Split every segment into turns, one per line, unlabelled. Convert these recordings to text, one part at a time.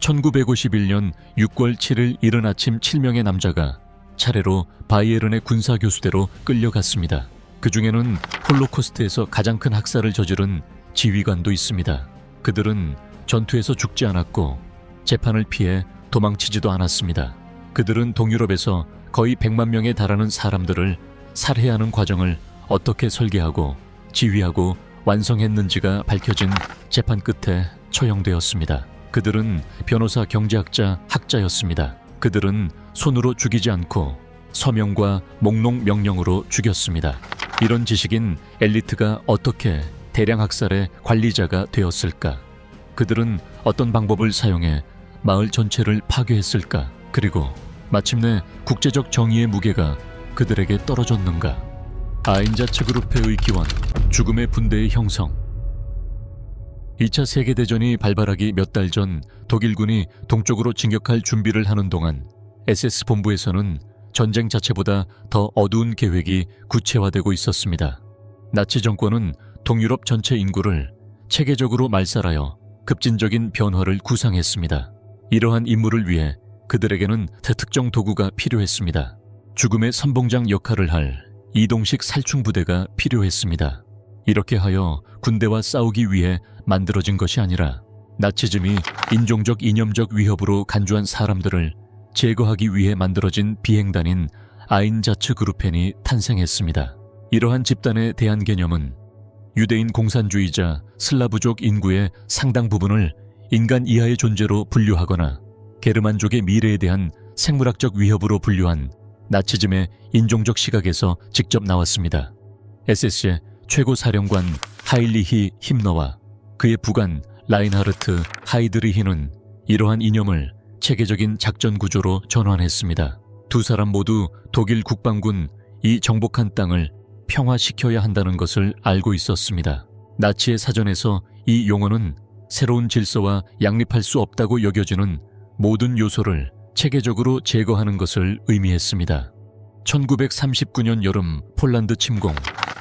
1951년 6월 7일 이른 아침 7명의 남자가 차례로 바이에른의 군사교수대로 끌려갔습니다. 그 중에는 홀로코스트에서 가장 큰 학살을 저지른 지휘관도 있습니다. 그들은 전투에서 죽지 않았고 재판을 피해 도망치지도 않았습니다. 그들은 동유럽에서 거의 100만 명에 달하는 사람들을 살해하는 과정을 어떻게 설계하고 지휘하고 완성했는지가 밝혀진 재판 끝에 처형되었습니다. 그들은 변호사, 경제학자, 학자였습니다. 그들은 손으로 죽이지 않고 서명과 목록 명령으로 죽였습니다. 이런 지식인 엘리트가 어떻게 대량 학살의 관리자가 되었을까? 그들은 어떤 방법을 사용해 마을 전체를 파괴했을까? 그리고 마침내 국제적 정의의 무게가 그들에게 떨어졌는가? 아인자츠그루페의 기원, 죽음의 분대의 형성. 2차 세계대전이 발발하기 몇 달 전 독일군이 동쪽으로 진격할 준비를 하는 동안 SS 본부에서는 전쟁 자체보다 더 어두운 계획이 구체화되고 있었습니다. 나치 정권은 동유럽 전체 인구를 체계적으로 말살하여 급진적인 변화를 구상했습니다. 이러한 임무를 위해 그들에게는 특정 도구가 필요했습니다. 죽음의 선봉장 역할을 할 이동식 살충 부대가 필요했습니다. 이렇게 하여 군대와 싸우기 위해 만들어진 것이 아니라 나치즘이 인종적 이념적 위협으로 간주한 사람들을 제거하기 위해 만들어진 비행단인 아인자츠그루펜이 탄생했습니다. 이러한 집단에 대한 개념은 유대인 공산주의자 슬라브족 인구의 상당 부분을 인간 이하의 존재로 분류하거나 게르만족의 미래에 대한 생물학적 위협으로 분류한 나치즘의 인종적 시각에서 직접 나왔습니다. SS의 최고 사령관 하일리히 힘너와 그의 부관 라인하르트 하이드리히는 이러한 이념을 체계적인 작전 구조로 전환했습니다. 두 사람 모두 독일 국방군 이 정복한 땅을 평화시켜야 한다는 것을 알고 있었습니다. 나치의 사전에서 이 용어는 새로운 질서와 양립할 수 없다고 여겨지는 모든 요소를 체계적으로 제거하는 것을 의미했습니다. 1939년 여름 폴란드 침공.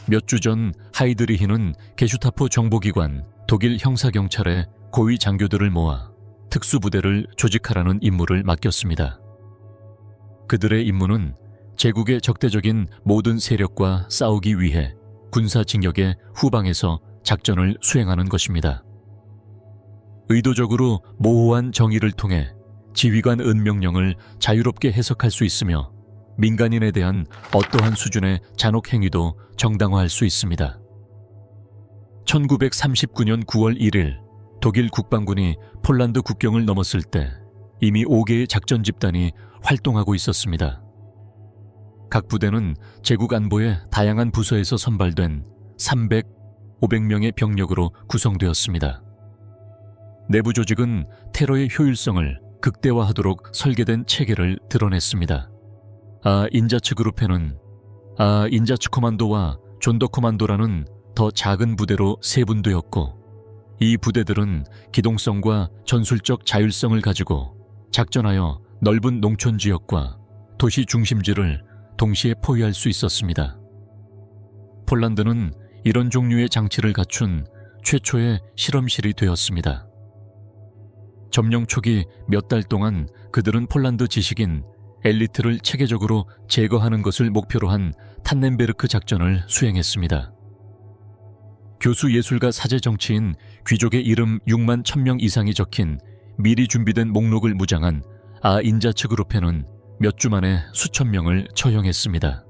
몇 주 전 하이드리히는 게슈타포 정보기관 독일 형사경찰의 고위 장교들을 모아 특수부대를 조직하라는 임무를 맡겼습니다. 그들의 임무는 제국의 적대적인 모든 세력과 싸우기 위해 군사징역의 후방에서 작전을 수행하는 것입니다. 의도적으로 모호한 정의를 통해 지휘관 은명령을 자유롭게 해석할 수 있으며 민간인에 대한 어떠한 수준의 잔혹 행위도 정당화할 수 있습니다. 1939년 9월 1일 독일 국방군이 폴란드 국경을 넘었을 때 이미 5개의 작전 집단이 활동하고 있었습니다. 각 부대는 제국 안보의 다양한 부서에서 선발된 300, 500명의 병력으로 구성되었습니다. 내부 조직은 테러의 효율성을 극대화하도록 설계된 체계를 드러냈습니다. 인자츠그루펜은 인자츠코만도와 존더코만도라는 더 작은 부대로 세분되었고, 이 부대들은 기동성과 전술적 자율성을 가지고 작전하여 넓은 농촌 지역과 도시 중심지를 동시에 포위할 수 있었습니다. 폴란드는 이런 종류의 장치를 갖춘 최초의 실험실이 되었습니다. 점령 초기 몇 달 동안 그들은 폴란드 지식인 엘리트를 체계적으로 제거하는 것을 목표로 한 탄넨베르크 작전을 수행했습니다. 교수 예술가 사제 정치인 귀족의 이름 6만 1000명 이상이 적힌 미리 준비된 목록을 무장한 인자츠그루펜은 몇 주 만에 수천 명을 처형했습니다.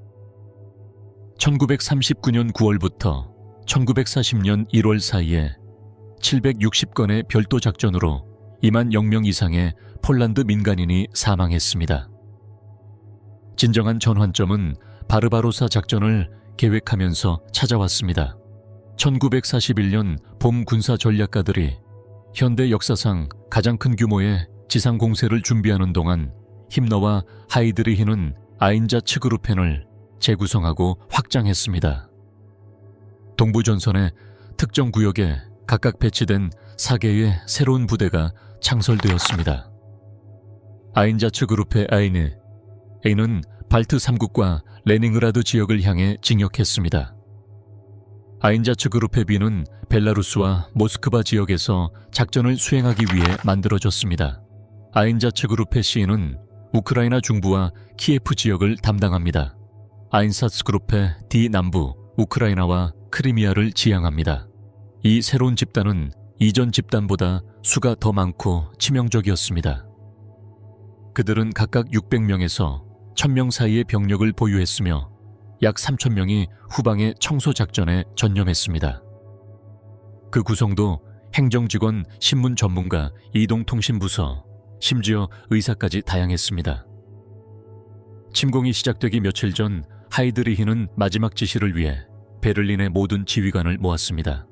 1939년 9월부터 1940년 1월 사이에 760건의 별도 작전으로 2만 0명 이상의 폴란드 민간인이 사망했습니다. 진정한 전환점은 바르바로사 작전을 계획하면서 찾아왔습니다. 1941년 봄 군사 전략가들이 현대 역사상 가장 큰 규모의 지상 공세를 준비하는 동안 힘너와 하이드리히는 아인자츠그루펜을 재구성하고 확장했습니다. 동부전선의 특정 구역에 각각 배치된 4개의 새로운 부대가 창설되었습니다. 아인자츠그루페 A는 발트 3국과 레닌그라드 지역을 향해 진격했습니다. 아인자츠그루페 B는 벨라루스와 모스크바 지역에서 작전을 수행하기 위해 만들어졌습니다. 아인자츠 그룹의 C는 우크라이나 중부와 키예프 지역을 담당합니다. 아인사츠 그룹의 D 남부, 우크라이나와 크리미아를 지향합니다. 이 새로운 집단은 이전 집단보다 수가 더 많고 치명적이었습니다. 그들은 각각 600명에서 1000명 사이의 병력을 보유했으며 약 3000명이 후방의 청소 작전에 전념했습니다. 그 구성도 행정직원, 신문 전문가, 이동통신부서, 심지어 의사까지 다양했습니다. 침공이 시작되기 며칠 전 하이드리히는 마지막 지시를 위해 베를린의 모든 지휘관을 모았습니다.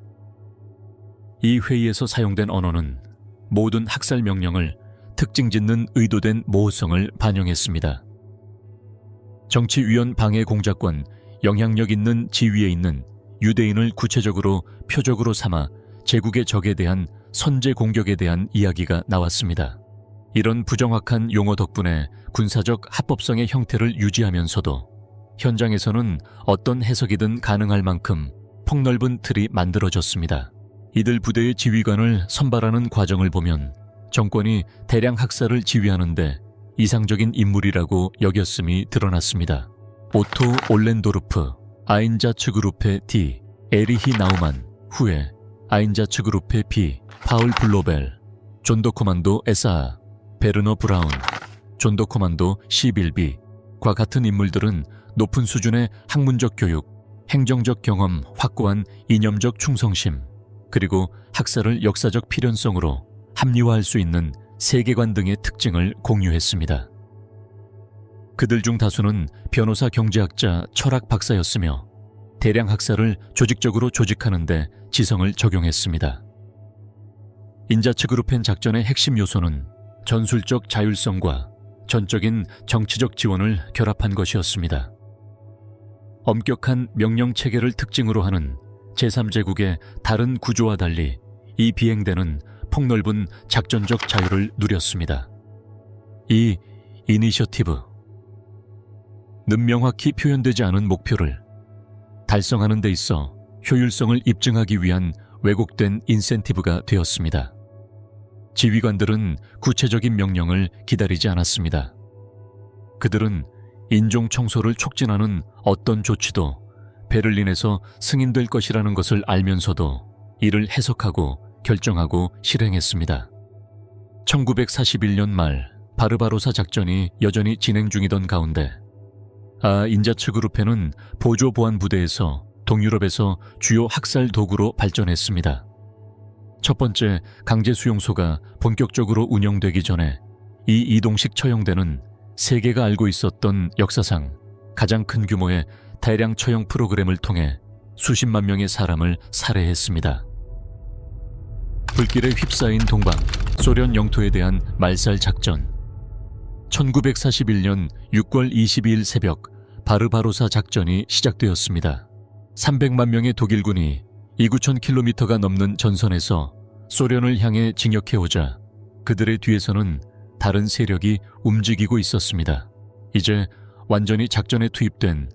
이 회의에서 사용된 언어는 모든 학살 명령을 특징 짓는 의도된 모호성을 반영했습니다. 정치위원 방해 공작권, 영향력 있는 지위에 있는 유대인을 구체적으로 표적으로 삼아 제국의 적에 대한 선제 공격에 대한 이야기가 나왔습니다. 이런 부정확한 용어 덕분에 군사적 합법성의 형태를 유지하면서도 현장에서는 어떤 해석이든 가능할 만큼 폭넓은 틀이 만들어졌습니다. 이들 부대의 지휘관을 선발하는 과정을 보면 정권이 대량 학살을 지휘하는데 이상적인 인물이라고 여겼음이 드러났습니다. 오토 올렌도르프, 아인자츠 그룹의 D, 에리히 나우만, 후에 아인자츠 그룹의 B, 파울 블로벨, 존더코만도 SA, 베르너 브라운, 존더코만도 C 빌비과 같은 인물들은 높은 수준의 학문적 교육, 행정적 경험, 확고한 이념적 충성심, 그리고 학살을 역사적 필연성으로 합리화할 수 있는 세계관 등의 특징을 공유했습니다. 그들 중 다수는 변호사, 경제학자, 철학 박사였으며 대량 학살을 조직적으로 조직하는 데 지성을 적용했습니다. 인자츠 그룹펜 작전의 핵심 요소는 전술적 자율성과 전적인 정치적 지원을 결합한 것이었습니다. 엄격한 명령 체계를 특징으로 하는 제3제국의 다른 구조와 달리 이 비행대는 폭넓은 작전적 자유를 누렸습니다. 이 이니셔티브는 명확히 표현되지 않은 목표를 달성하는 데 있어 효율성을 입증하기 위한 왜곡된 인센티브가 되었습니다. 지휘관들은 구체적인 명령을 기다리지 않았습니다. 그들은 인종 청소를 촉진하는 어떤 조치도 베를린에서 승인될 것이라는 것을 알면서도 이를 해석하고 결정하고 실행했습니다. 1941년 말 바르바로사 작전이 여전히 진행 중이던 가운데 인자츠 그룹펜은 보조 보안 부대에서 동유럽에서 주요 학살 도구로 발전했습니다. 첫 번째 강제 수용소가 본격적으로 운영되기 전에 이 이동식 처형대는 세계가 알고 있었던 역사상 가장 큰 규모의 대량 처형 프로그램을 통해 수십만 명의 사람을 살해했습니다. 불길에 휩싸인 동방, 소련 영토에 대한 말살 작전. 1941년 6월 22일 새벽 바르바로사 작전이 시작되었습니다. 300만 명의 독일군이 29,000km가 넘는 전선에서 소련을 향해 진격해오자 그들의 뒤에서는 다른 세력이 움직이고 있었습니다. 이제 완전히 작전에 투입된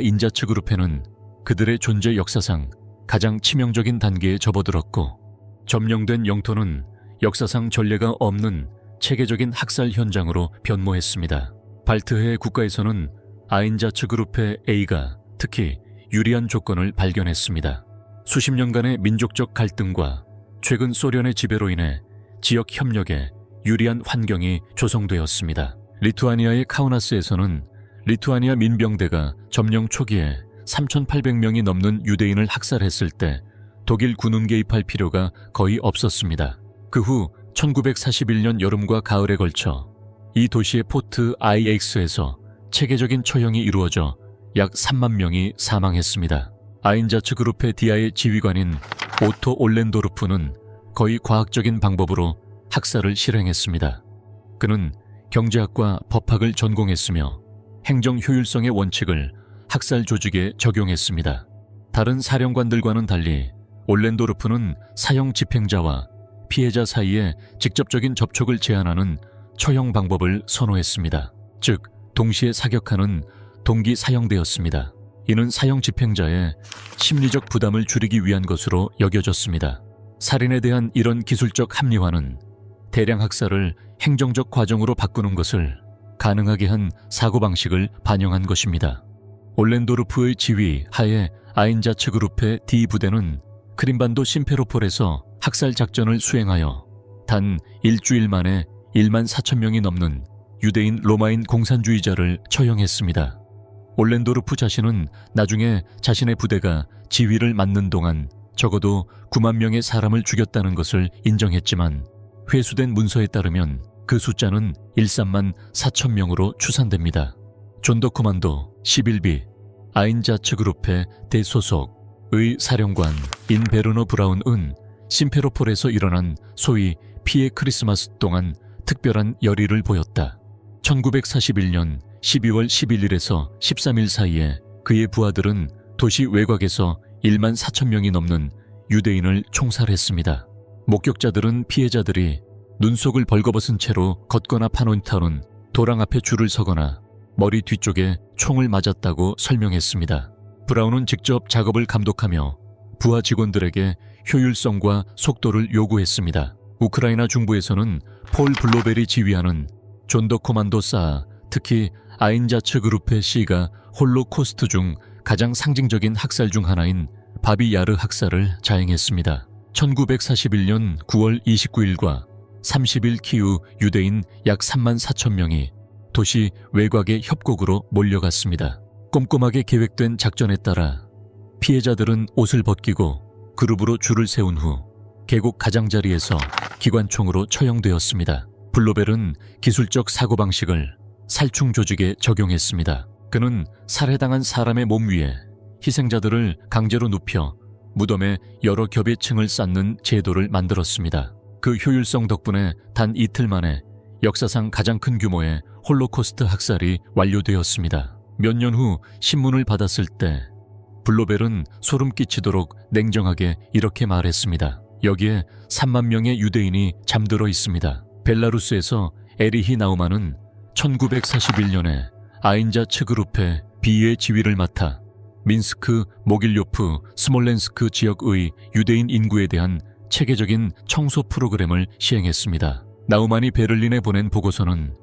인자츠 그룹펜은 그들의 존재 역사상 가장 치명적인 단계에 접어들었고 점령된 영토는 역사상 전례가 없는 체계적인 학살 현장으로 변모했습니다. 발트해 국가에서는 아인자츠 그룹의 A가 특히 유리한 조건을 발견했습니다. 수십 년간의 민족적 갈등과 최근 소련의 지배로 인해 지역 협력에 유리한 환경이 조성되었습니다. 리투아니아의 카우나스에서는 리투아니아 민병대가 점령 초기에 3,800명이 넘는 유대인을 학살했을 때 독일 군은 개입할 필요가 거의 없었습니다. 그 후 1941년 여름과 가을에 걸쳐 이 도시의 포트 IX에서 체계적인 처형이 이루어져 약 3만 명이 사망했습니다. 아인자츠 그룹의 디아의 지휘관인 오토 올렌도르프는 거의 과학적인 방법으로 학살을 실행했습니다. 그는 경제학과 법학을 전공했으며 행정 효율성의 원칙을 학살 조직에 적용했습니다. 다른 사령관들과는 달리 올렌도르프는 사형 집행자와 피해자 사이에 직접적인 접촉을 제한하는 처형 방법을 선호했습니다. 즉, 동시에 사격하는 동기 사형대였습니다. 이는 사형 집행자의 심리적 부담을 줄이기 위한 것으로 여겨졌습니다. 살인에 대한 이런 기술적 합리화는 대량 학살을 행정적 과정으로 바꾸는 것을 가능하게 한 사고방식을 반영한 것입니다. 올렌도르프의 지휘 하에 아인자츠 그룹의 D부대는 크림반도 심페로폴에서 학살 작전을 수행하여 단 일주일 만에 1만 4천 명이 넘는 유대인 로마인 공산주의자를 처형했습니다. 올렌도르프 자신은 나중에 자신의 부대가 지휘를 맡는 동안 적어도 9만 명의 사람을 죽였다는 것을 인정했지만 회수된 문서에 따르면 그 숫자는 13만 4천 명으로 추산됩니다. 존더코만도 11비 아인자츠 그룹의 대소속의 사령관 인베르너 브라운은 심페로폴에서 일어난 소위 피해 크리스마스 동안 특별한 열의를 보였다. 1941년 12월 11일에서 13일 사이에 그의 부하들은 도시 외곽에서 1만 4천 명이 넘는 유대인을 총살했습니다. 목격자들은 피해자들이 눈속을 벌거벗은 채로 걷거나 파놓다는 도랑 앞에 줄을 서거나 머리 뒤쪽에 총을 맞았다고 설명했습니다. 브라운은 직접 작업을 감독하며 부하 직원들에게 효율성과 속도를 요구했습니다. 우크라이나 중부에서는 폴 블로벨이 지휘하는 존더 코만도 사하, 특히 아인자츠 그룹의 C가 홀로코스트 중 가장 상징적인 학살 중 하나인 바비 야르 학살을 자행했습니다. 1941년 9월 29일과 30일 키우 유대인 약 3만 4천 명이 도시 외곽의 협곡으로 몰려갔습니다. 꼼꼼하게 계획된 작전에 따라 피해자들은 옷을 벗기고 그룹으로 줄을 세운 후 계곡 가장자리에서 기관총으로 처형되었습니다. 블로벨은 기술적 사고방식을 살충 조직에 적용했습니다. 그는 살해당한 사람의 몸 위에 희생자들을 강제로 눕혀 무덤에 여러 겹의 층을 쌓는 제도를 만들었습니다. 그 효율성 덕분에 단 이틀 만에 역사상 가장 큰 규모의 홀로코스트 학살이 완료되었습니다. 몇 년 후 신문을 받았을 때 블로벨은 소름 끼치도록 냉정하게 이렇게 말했습니다. 여기에 3만 명의 유대인이 잠들어 있습니다. 벨라루스에서 에리히 나우만은 1941년에 아인자츠 그룹의 B의 지휘를 맡아 민스크, 모길요프, 스몰렌스크 지역의 유대인 인구에 대한 체계적인 청소 프로그램을 시행했습니다. 나우만이 베를린에 보낸 보고서는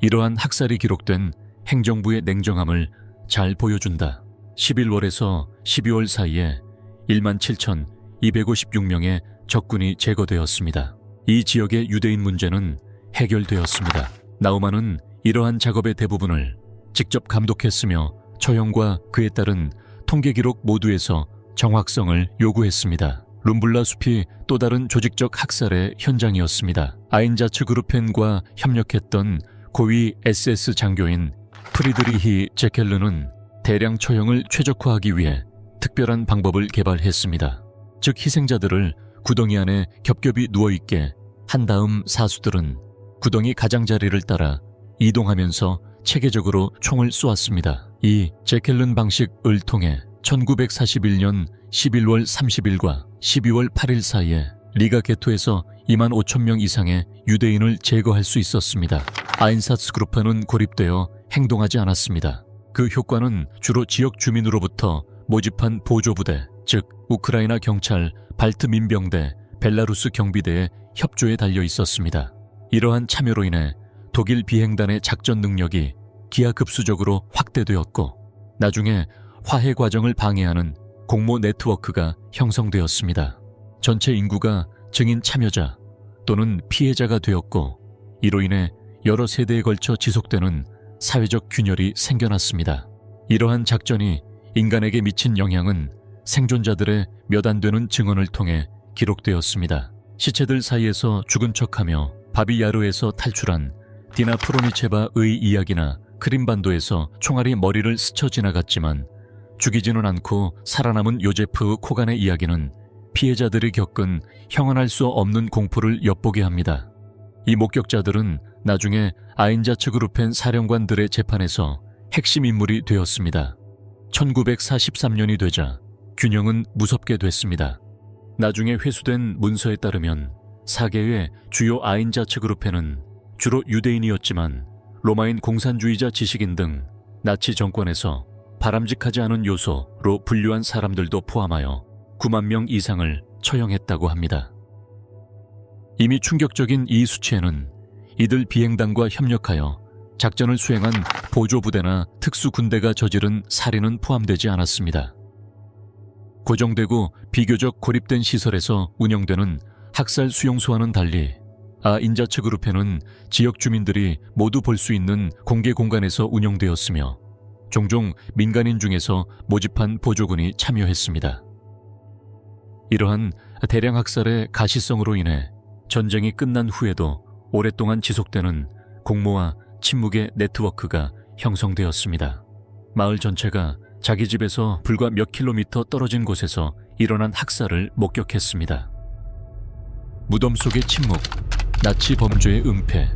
이러한 학살이 기록된 행정부의 냉정함을 잘 보여준다. 11월에서 12월 사이에 1만 7,256명의 적군이 제거되었습니다. 이 지역의 유대인 문제는 해결되었습니다. 나우만은 이러한 작업의 대부분을 직접 감독했으며 처형과 그에 따른 통계 기록 모두에서 정확성을 요구했습니다. 룸블라 숲이 또 다른 조직적 학살의 현장이었습니다. 아인자츠 그룹펜과 협력했던 고위 SS 장교인 프리드리히 제켈르는 대량 처형을 최적화하기 위해 특별한 방법을 개발했습니다. 즉 희생자들을 구덩이 안에 겹겹이 누워있게 한 다음 사수들은 구덩이 가장자리를 따라 이동하면서 체계적으로 총을 쏘았습니다. 이 제켈른 방식을 통해 1941년 11월 30일과 12월 8일 사이에 리가 게토에서 2만 5천 명 이상의 유대인을 제거할 수 있었습니다. 아인사츠 그룹파는 고립되어 행동하지 않았습니다. 그 효과는 주로 지역 주민으로부터 모집한 보조부대, 즉 우크라이나 경찰, 발트 민병대, 벨라루스 경비대의 협조에 달려 있었습니다. 이러한 참여로 인해 독일 비행단의 작전 능력이 기하급수적으로 확대되었고 나중에 화해 과정을 방해하는 공모 네트워크가 형성되었습니다. 전체 인구가 증인 참여자 또는 피해자가 되었고 이로 인해 여러 세대에 걸쳐 지속되는 사회적 균열이 생겨났습니다. 이러한 작전이 인간에게 미친 영향은 생존자들의 몇 안 되는 증언을 통해 기록되었습니다. 시체들 사이에서 죽은 척하며 바비야르에서 탈출한 디나 프로니체바의 이야기나 크림반도에서 총알이 머리를 스쳐 지나갔지만 죽이지는 않고 살아남은 요제프 코간의 이야기는 피해자들이 겪은 형언할 수 없는 공포를 엿보게 합니다. 이 목격자들은 나중에 아인자츠 그룹펜 사령관들의 재판에서 핵심 인물이 되었습니다. 1943년이 되자 균형은 무섭게 됐습니다. 나중에 회수된 문서에 따르면 4개의 주요 아인자츠 그룹펜은 주로 유대인이었지만 로마인 공산주의자 지식인 등 나치 정권에서 바람직하지 않은 요소로 분류한 사람들도 포함하여 9만 명 이상을 처형했다고 합니다. 이미 충격적인 이 수치에는 이들 비행단과 협력하여 작전을 수행한 보조부대나 특수군대가 저지른 살인은 포함되지 않았습니다. 고정되고 비교적 고립된 시설에서 운영되는 학살 수용소와는 달리 인자츠 그룹에는 지역 주민들이 모두 볼 수 있는 공개 공간에서 운영되었으며 종종 민간인 중에서 모집한 보조군이 참여했습니다. 이러한 대량 학살의 가시성으로 인해 전쟁이 끝난 후에도 오랫동안 지속되는 공모와 침묵의 네트워크가 형성되었습니다. 마을 전체가 자기 집에서 불과 몇 킬로미터 떨어진 곳에서 일어난 학살을 목격했습니다. 무덤 속의 침묵, 나치 범죄의 은폐.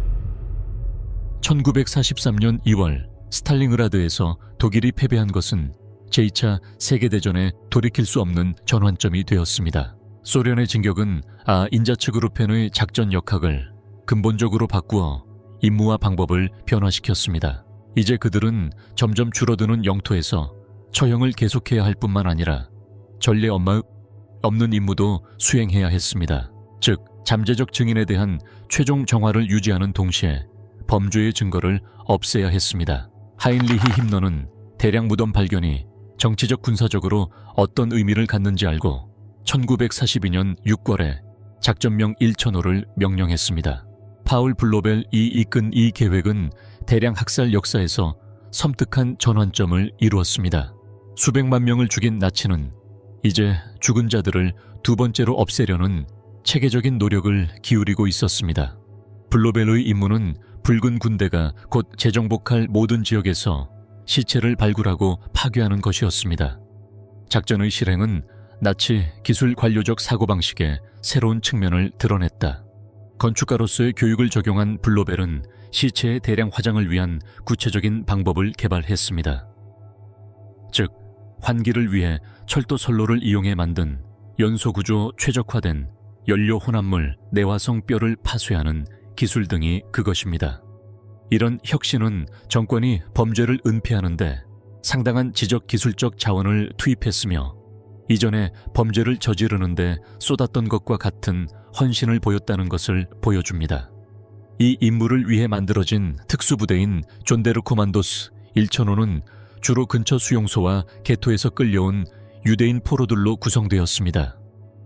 1943년 2월 스탈린그라드에서 독일이 패배한 것은 제2차 세계대전에 돌이킬 수 없는 전환점이 되었습니다. 소련의 진격은 인자츠 그룹펜의 작전 역학을 근본적으로 바꾸어 임무와 방법을 변화시켰습니다. 이제 그들은 점점 줄어드는 영토에서 처형을 계속해야 할 뿐만 아니라 전례 없는 임무도 수행해야 했습니다. 즉, 잠재적 증인에 대한 최종 정화를 유지하는 동시에 범죄의 증거를 없애야 했습니다. 하인리히 힘너는 대량 무덤 발견이 정치적 군사적으로 어떤 의미를 갖는지 알고 1942년 6월에 작전명 1005를 명령했습니다. 파울 블로벨이 이끈 이 계획은 대량 학살 역사에서 섬뜩한 전환점을 이루었습니다. 수백만 명을 죽인 나치는 이제 죽은 자들을 두 번째로 없애려는 체계적인 노력을 기울이고 있었습니다. 블로벨의 임무는 붉은 군대가 곧 재정복할 모든 지역에서 시체를 발굴하고 파괴하는 것이었습니다. 작전의 실행은 나치 기술 관료적 사고방식의 새로운 측면을 드러냈다. 건축가로서의 교육을 적용한 블로벨은 시체의 대량 화장을 위한 구체적인 방법을 개발했습니다. 즉, 환기를 위해 철도 선로를 이용해 만든 연소구조 최적화된 연료 혼합물 내화성 뼈를 파쇄하는 기술 등이 그것입니다. 이런 혁신은 정권이 범죄를 은폐하는데 상당한 지적 기술적 자원을 투입했으며 이전에 범죄를 저지르는데 쏟았던 것과 같은 헌신을 보였다는 것을 보여줍니다. 이 임무를 위해 만들어진 특수부대인 존데르 코만도스 1005는 주로 근처 수용소와 게토에서 끌려온 유대인 포로들로 구성되었습니다.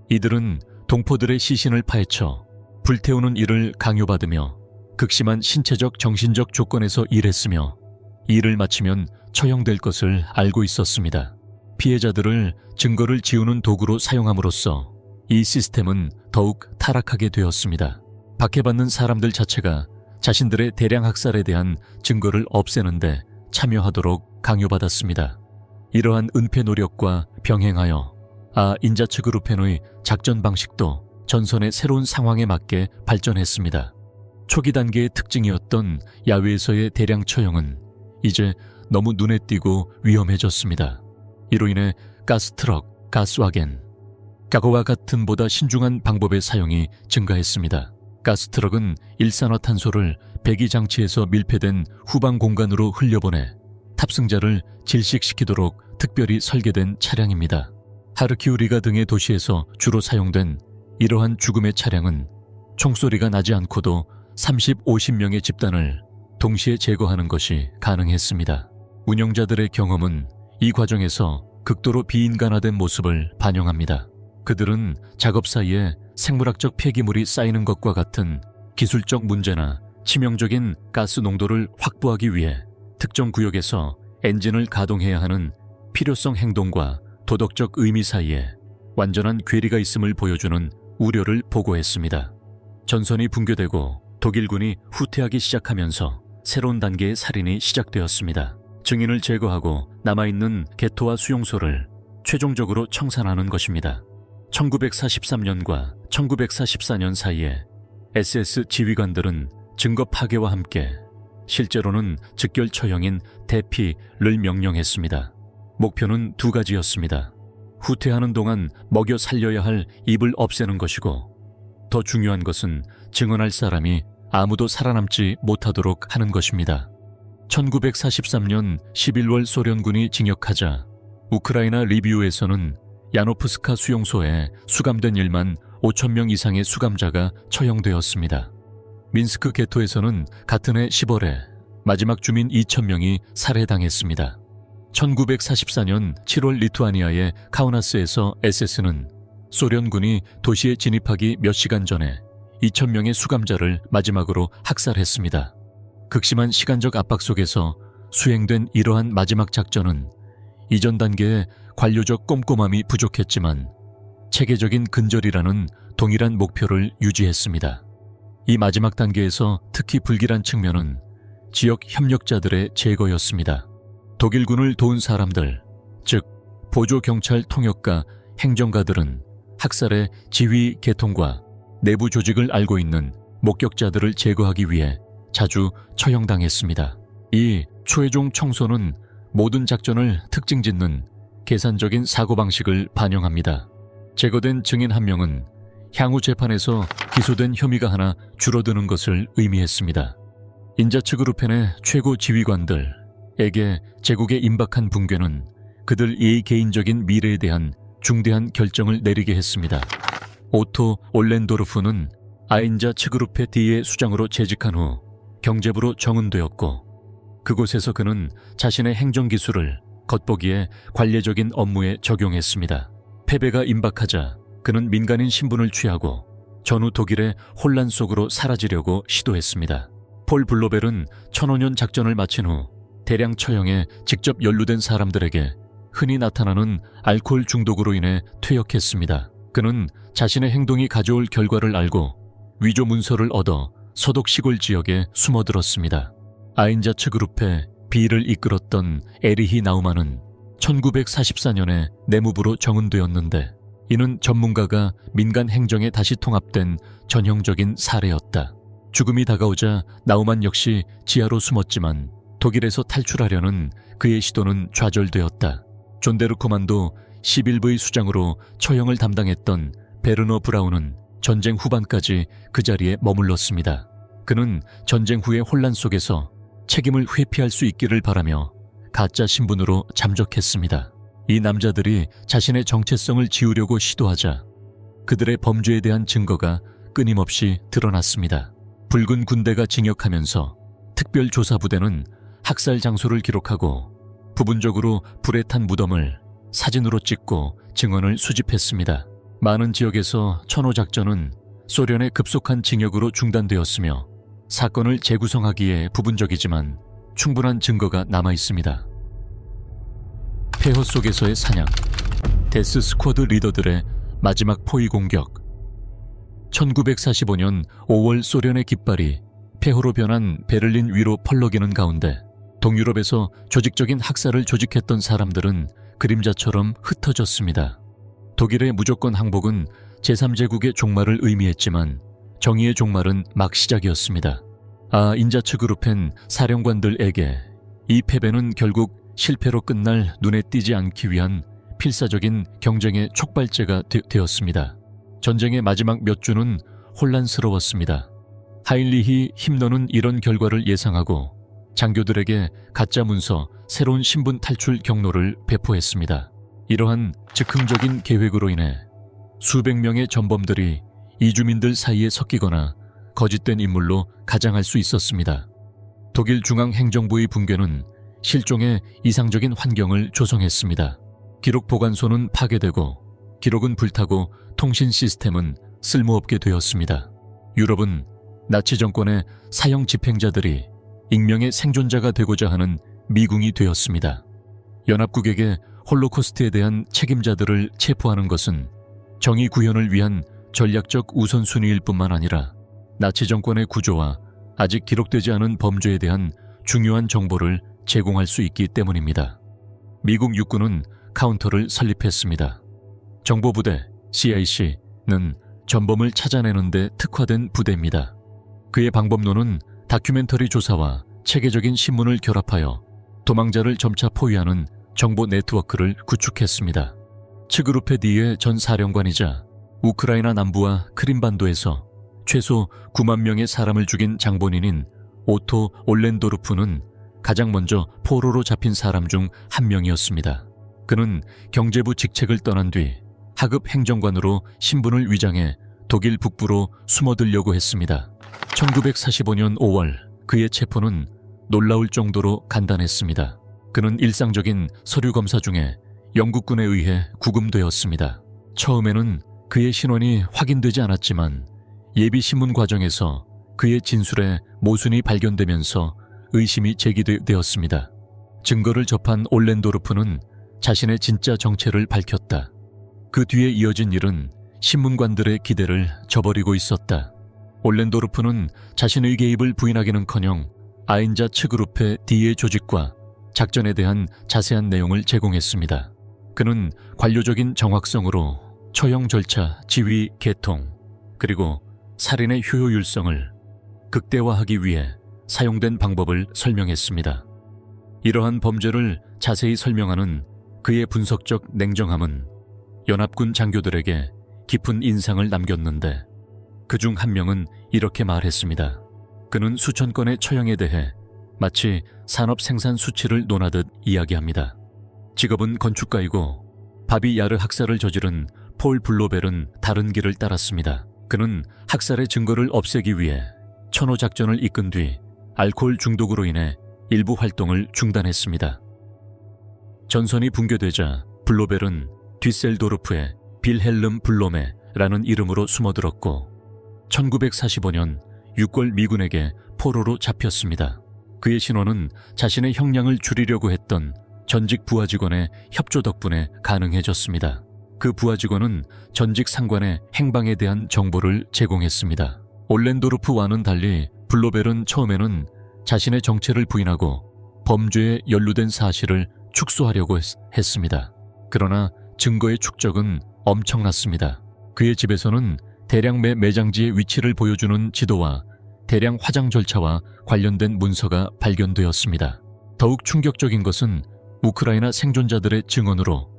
이들은 동포들의 시신을 파헤쳐 불태우는 일을 강요받으며 극심한 신체적 정신적 조건에서 일했으며 일을 마치면 처형될 것을 알고 있었습니다. 피해자들을 증거를 지우는 도구로 사용함으로써 이 시스템은 더욱 타락하게 되었습니다. 박해받는 사람들 자체가 자신들의 대량 학살에 대한 증거를 없애는데 참여하도록 강요받았습니다. 이러한 은폐 노력과 병행하여 인자츠 그룹펜의 작전 방식도 전선의 새로운 상황에 맞게 발전했습니다. 초기 단계의 특징이었던 야외에서의 대량 처형은 이제 너무 눈에 띄고 위험해졌습니다. 이로 인해 가스트럭, 가스와겐, 가고와 같은 보다 신중한 방법의 사용이 증가했습니다. 가스트럭은 일산화탄소를 배기장치에서 밀폐된 후방 공간으로 흘려보내 탑승자를 질식시키도록 특별히 설계된 차량입니다. 하르키우리가 등의 도시에서 주로 사용된 이러한 죽음의 차량은 총소리가 나지 않고도 30, 50명의 집단을 동시에 제거하는 것이 가능했습니다. 운영자들의 경험은 이 과정에서 극도로 비인간화된 모습을 반영합니다. 그들은 작업 사이에 생물학적 폐기물이 쌓이는 것과 같은 기술적 문제나 치명적인 가스 농도를 확보하기 위해 특정 구역에서 엔진을 가동해야 하는 필요성 행동과 도덕적 의미 사이에 완전한 괴리가 있음을 보여주는 우려를 보고했습니다. 전선이 붕괴되고 독일군이 후퇴하기 시작하면서 새로운 단계의 살인이 시작되었습니다. 증인을 제거하고 남아있는 게토와 수용소를 최종적으로 청산하는 것입니다. 1943년과 1944년 사이에 SS 지휘관들은 증거 파괴와 함께 실제로는 즉결 처형인 대피를 명령했습니다. 목표는 두 가지였습니다. 후퇴하는 동안 먹여 살려야 할 입을 없애는 것이고 더 중요한 것은 증언할 사람이 아무도 살아남지 못하도록 하는 것입니다. 1943년 11월 소련군이 징역하자 우크라이나 리비우에서는 야노프스카 수용소에 수감된 일만 5,000명 이상의 수감자가 처형되었습니다. 민스크 게토에서는 같은 해 10월에 마지막 주민 2,000명이 살해당했습니다. 1944년 7월 리투아니아의 카우나스에서 SS는 소련군이 도시에 진입하기 몇 시간 전에 2,000명의 수감자를 마지막으로 학살했습니다. 극심한 시간적 압박 속에서 수행된 이러한 마지막 작전은 이전 단계의 관료적 꼼꼼함이 부족했지만 체계적인 근절이라는 동일한 목표를 유지했습니다. 이 마지막 단계에서 특히 불길한 측면은 지역 협력자들의 제거였습니다. 독일군을 도운 사람들, 즉 보조경찰 통역과 행정가들은 학살의 지휘 계통과 내부 조직을 알고 있는 목격자들을 제거하기 위해 자주 처형당했습니다. 이 초회종 청소는 모든 작전을 특징짓는 계산적인 사고방식을 반영합니다. 제거된 증인 한 명은 향후 재판에서 기소된 혐의가 하나 줄어드는 것을 의미했습니다. 인자츠그루펜의 최고 지휘관들에게 제국의 임박한 붕괴는 그들 이 개인적인 미래에 대한 중대한 결정을 내리게 했습니다. 오토 올렌도르프는 아인자츠그루페 D의 수장으로 재직한 후 경제부로 정은되었고 그곳에서 그는 자신의 행정기술을 겉보기에 관례적인 업무에 적용했습니다. 패배가 임박하자 그는 민간인 신분을 취하고 전후 독일의 혼란 속으로 사라지려고 시도했습니다. 폴 블로벨은 1005년 작전을 마친 후 대량 처형에 직접 연루된 사람들에게 흔히 나타나는 알코올 중독으로 인해 퇴역했습니다. 그는 자신의 행동이 가져올 결과를 알고 위조 문서를 얻어 서독 시골 지역에 숨어들었습니다. 아인자츠그룹의 B를 이끌었던 에리히 나우만은 1944년에 내무부로 정은되었는데 이는 전문가가 민간 행정에 다시 통합된 전형적인 사례였다. 죽음이 다가오자 나우만 역시 지하로 숨었지만 독일에서 탈출하려는 그의 시도는 좌절되었다. 존데르코만도 11부의 수장으로 처형을 담당했던 베르너 브라운은 전쟁 후반까지 그 자리에 머물렀습니다. 그는 전쟁 후의 혼란 속에서 책임을 회피할 수 있기를 바라며 가짜 신분으로 잠적했습니다. 이 남자들이 자신의 정체성을 지우려고 시도하자 그들의 범죄에 대한 증거가 끊임없이 드러났습니다. 붉은 군대가 징역하면서 특별조사부대는 학살 장소를 기록하고 부분적으로 불에 탄 무덤을 사진으로 찍고 증언을 수집했습니다. 많은 지역에서 천호 작전은 소련의 급속한 징역으로 중단되었으며 사건을 재구성하기에 부분적이지만 충분한 증거가 남아 있습니다. 폐허 속에서의 사냥, 데스 스쿼드 리더들의 마지막 포위 공격. 1945년 5월 소련의 깃발이 폐허로 변한 베를린 위로 펄럭이는 가운데 동유럽에서 조직적인 학살을 조직했던 사람들은 그림자처럼 흩어졌습니다. 독일의 무조건 항복은 제3제국의 종말을 의미했지만 정의의 종말은 막 시작이었습니다. 인자츠그룹펜 사령관들에게 이 패배는 결국 실패로 끝날 눈에 띄지 않기 위한 필사적인 경쟁의 촉발제가 되었습니다. 전쟁의 마지막 몇 주는 혼란스러웠습니다. 하인리히 힘너는 이런 결과를 예상하고 장교들에게 가짜 문서, 새로운 신분 탈출 경로를 배포했습니다. 이러한 즉흥적인 계획으로 인해 수백 명의 전범들이 이주민들 사이에 섞이거나 거짓된 인물로 가장할 수 있었습니다. 독일 중앙행정부의 붕괴는 실종의 이상적인 환경을 조성했습니다. 기록 보관소는 파괴되고 기록은 불타고 통신 시스템은 쓸모없게 되었습니다. 유럽은 나치 정권의 사형 집행자들이 익명의 생존자가 되고자 하는 미궁이 되었습니다. 연합국에게 홀로코스트에 대한 책임자들을 체포하는 것은 정의 구현을 위한 전략적 우선순위일 뿐만 아니라 나치 정권의 구조와 아직 기록되지 않은 범죄에 대한 중요한 정보를 제공할 수 있기 때문입니다. 미국 육군은 카운터를 설립했습니다. 정보부대 CIC는 전범을 찾아내는 데 특화된 부대입니다. 그의 방법론은 다큐멘터리 조사와 체계적인 신문을 결합하여 도망자를 점차 포위하는 정보 네트워크를 구축했습니다. 츠그루페디의 전 사령관이자 우크라이나 남부와 크림반도에서 최소 9만 명의 사람을 죽인 장본인인 오토 올렌도르프는 가장 먼저 포로로 잡힌 사람 중 한 명이었습니다. 그는 경제부 직책을 떠난 뒤 하급 행정관으로 신분을 위장해 독일 북부로 숨어들려고 했습니다. 1945년 5월 그의 체포는 놀라울 정도로 간단했습니다. 그는 일상적인 서류 검사 중에 영국군에 의해 구금되었습니다. 처음에는 그의 신원이 확인되지 않았지만 예비 신문 과정에서 그의 진술에 모순이 발견되면서 의심이 제기되었습니다. 증거를 접한 올렌도르프는 자신의 진짜 정체를 밝혔다. 그 뒤에 이어진 일은 신문관들의 기대를 저버리고 있었다. 올렌도르프는 자신의 개입을 부인하기는커녕 아인자 츠그룹의 DA 조직과 작전에 대한 자세한 내용을 제공했습니다. 그는 관료적인 정확성으로 처형 절차, 지휘, 계통, 그리고 살인의 효율성을 극대화하기 위해 사용된 방법을 설명했습니다. 이러한 범죄를 자세히 설명하는 그의 분석적 냉정함은 연합군 장교들에게 깊은 인상을 남겼는데 그중 한 명은 이렇게 말했습니다. 그는 수천 건의 처형에 대해 마치 산업 생산 수치를 논하듯 이야기합니다. 직업은 건축가이고 바비 야르 학살을 저지른 폴 블로벨은 다른 길을 따랐습니다. 그는 학살의 증거를 없애기 위해 천호 작전을 이끈 뒤 알코올 중독으로 인해 일부 활동을 중단했습니다. 전선이 붕괴되자 블로벨은 뒤셀도르프의 빌헬름 블로메라는 이름으로 숨어들었고 1945년 6월 미군에게 포로로 잡혔습니다. 그의 신원은 자신의 형량을 줄이려고 했던 전직 부하 직원의 협조 덕분에 가능해졌습니다. 그 부하 직원은 전직 상관의 행방에 대한 정보를 제공했습니다. 올렌도르프와는 달리 블로벨은 처음에는 자신의 정체를 부인하고 범죄에 연루된 사실을 축소하려고 했습니다. 그러나 증거의 축적은 엄청났습니다. 그의 집에서는 대량매 매장지의 위치를 보여주는 지도와 대량 화장 절차와 관련된 문서가 발견되었습니다. 더욱 충격적인 것은 우크라이나 생존자들의 증언으로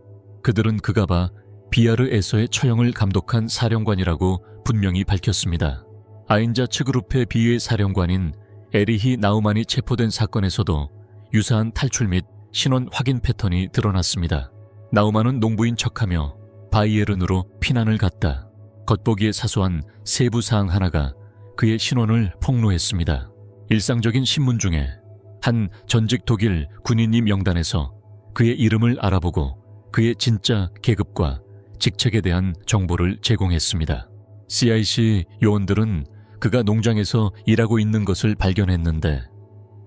그들은 그가 봐 비아르에서의 처형을 감독한 사령관이라고 분명히 밝혔습니다. 아인자 츠그룹의 비의 사령관인 에리히 나우만이 체포된 사건에서도 유사한 탈출 및 신원 확인 패턴이 드러났습니다. 나우만은 농부인 척하며 바이에른으로 피난을 갔다. 겉보기에 사소한 세부 사항 하나가 그의 신원을 폭로했습니다. 일상적인 신문 중에 한 전직 독일 군인이 명단에서 그의 이름을 알아보고 그의 진짜 계급과 직책에 대한 정보를 제공했습니다. CIC 요원들은 그가 농장에서 일하고 있는 것을 발견했는데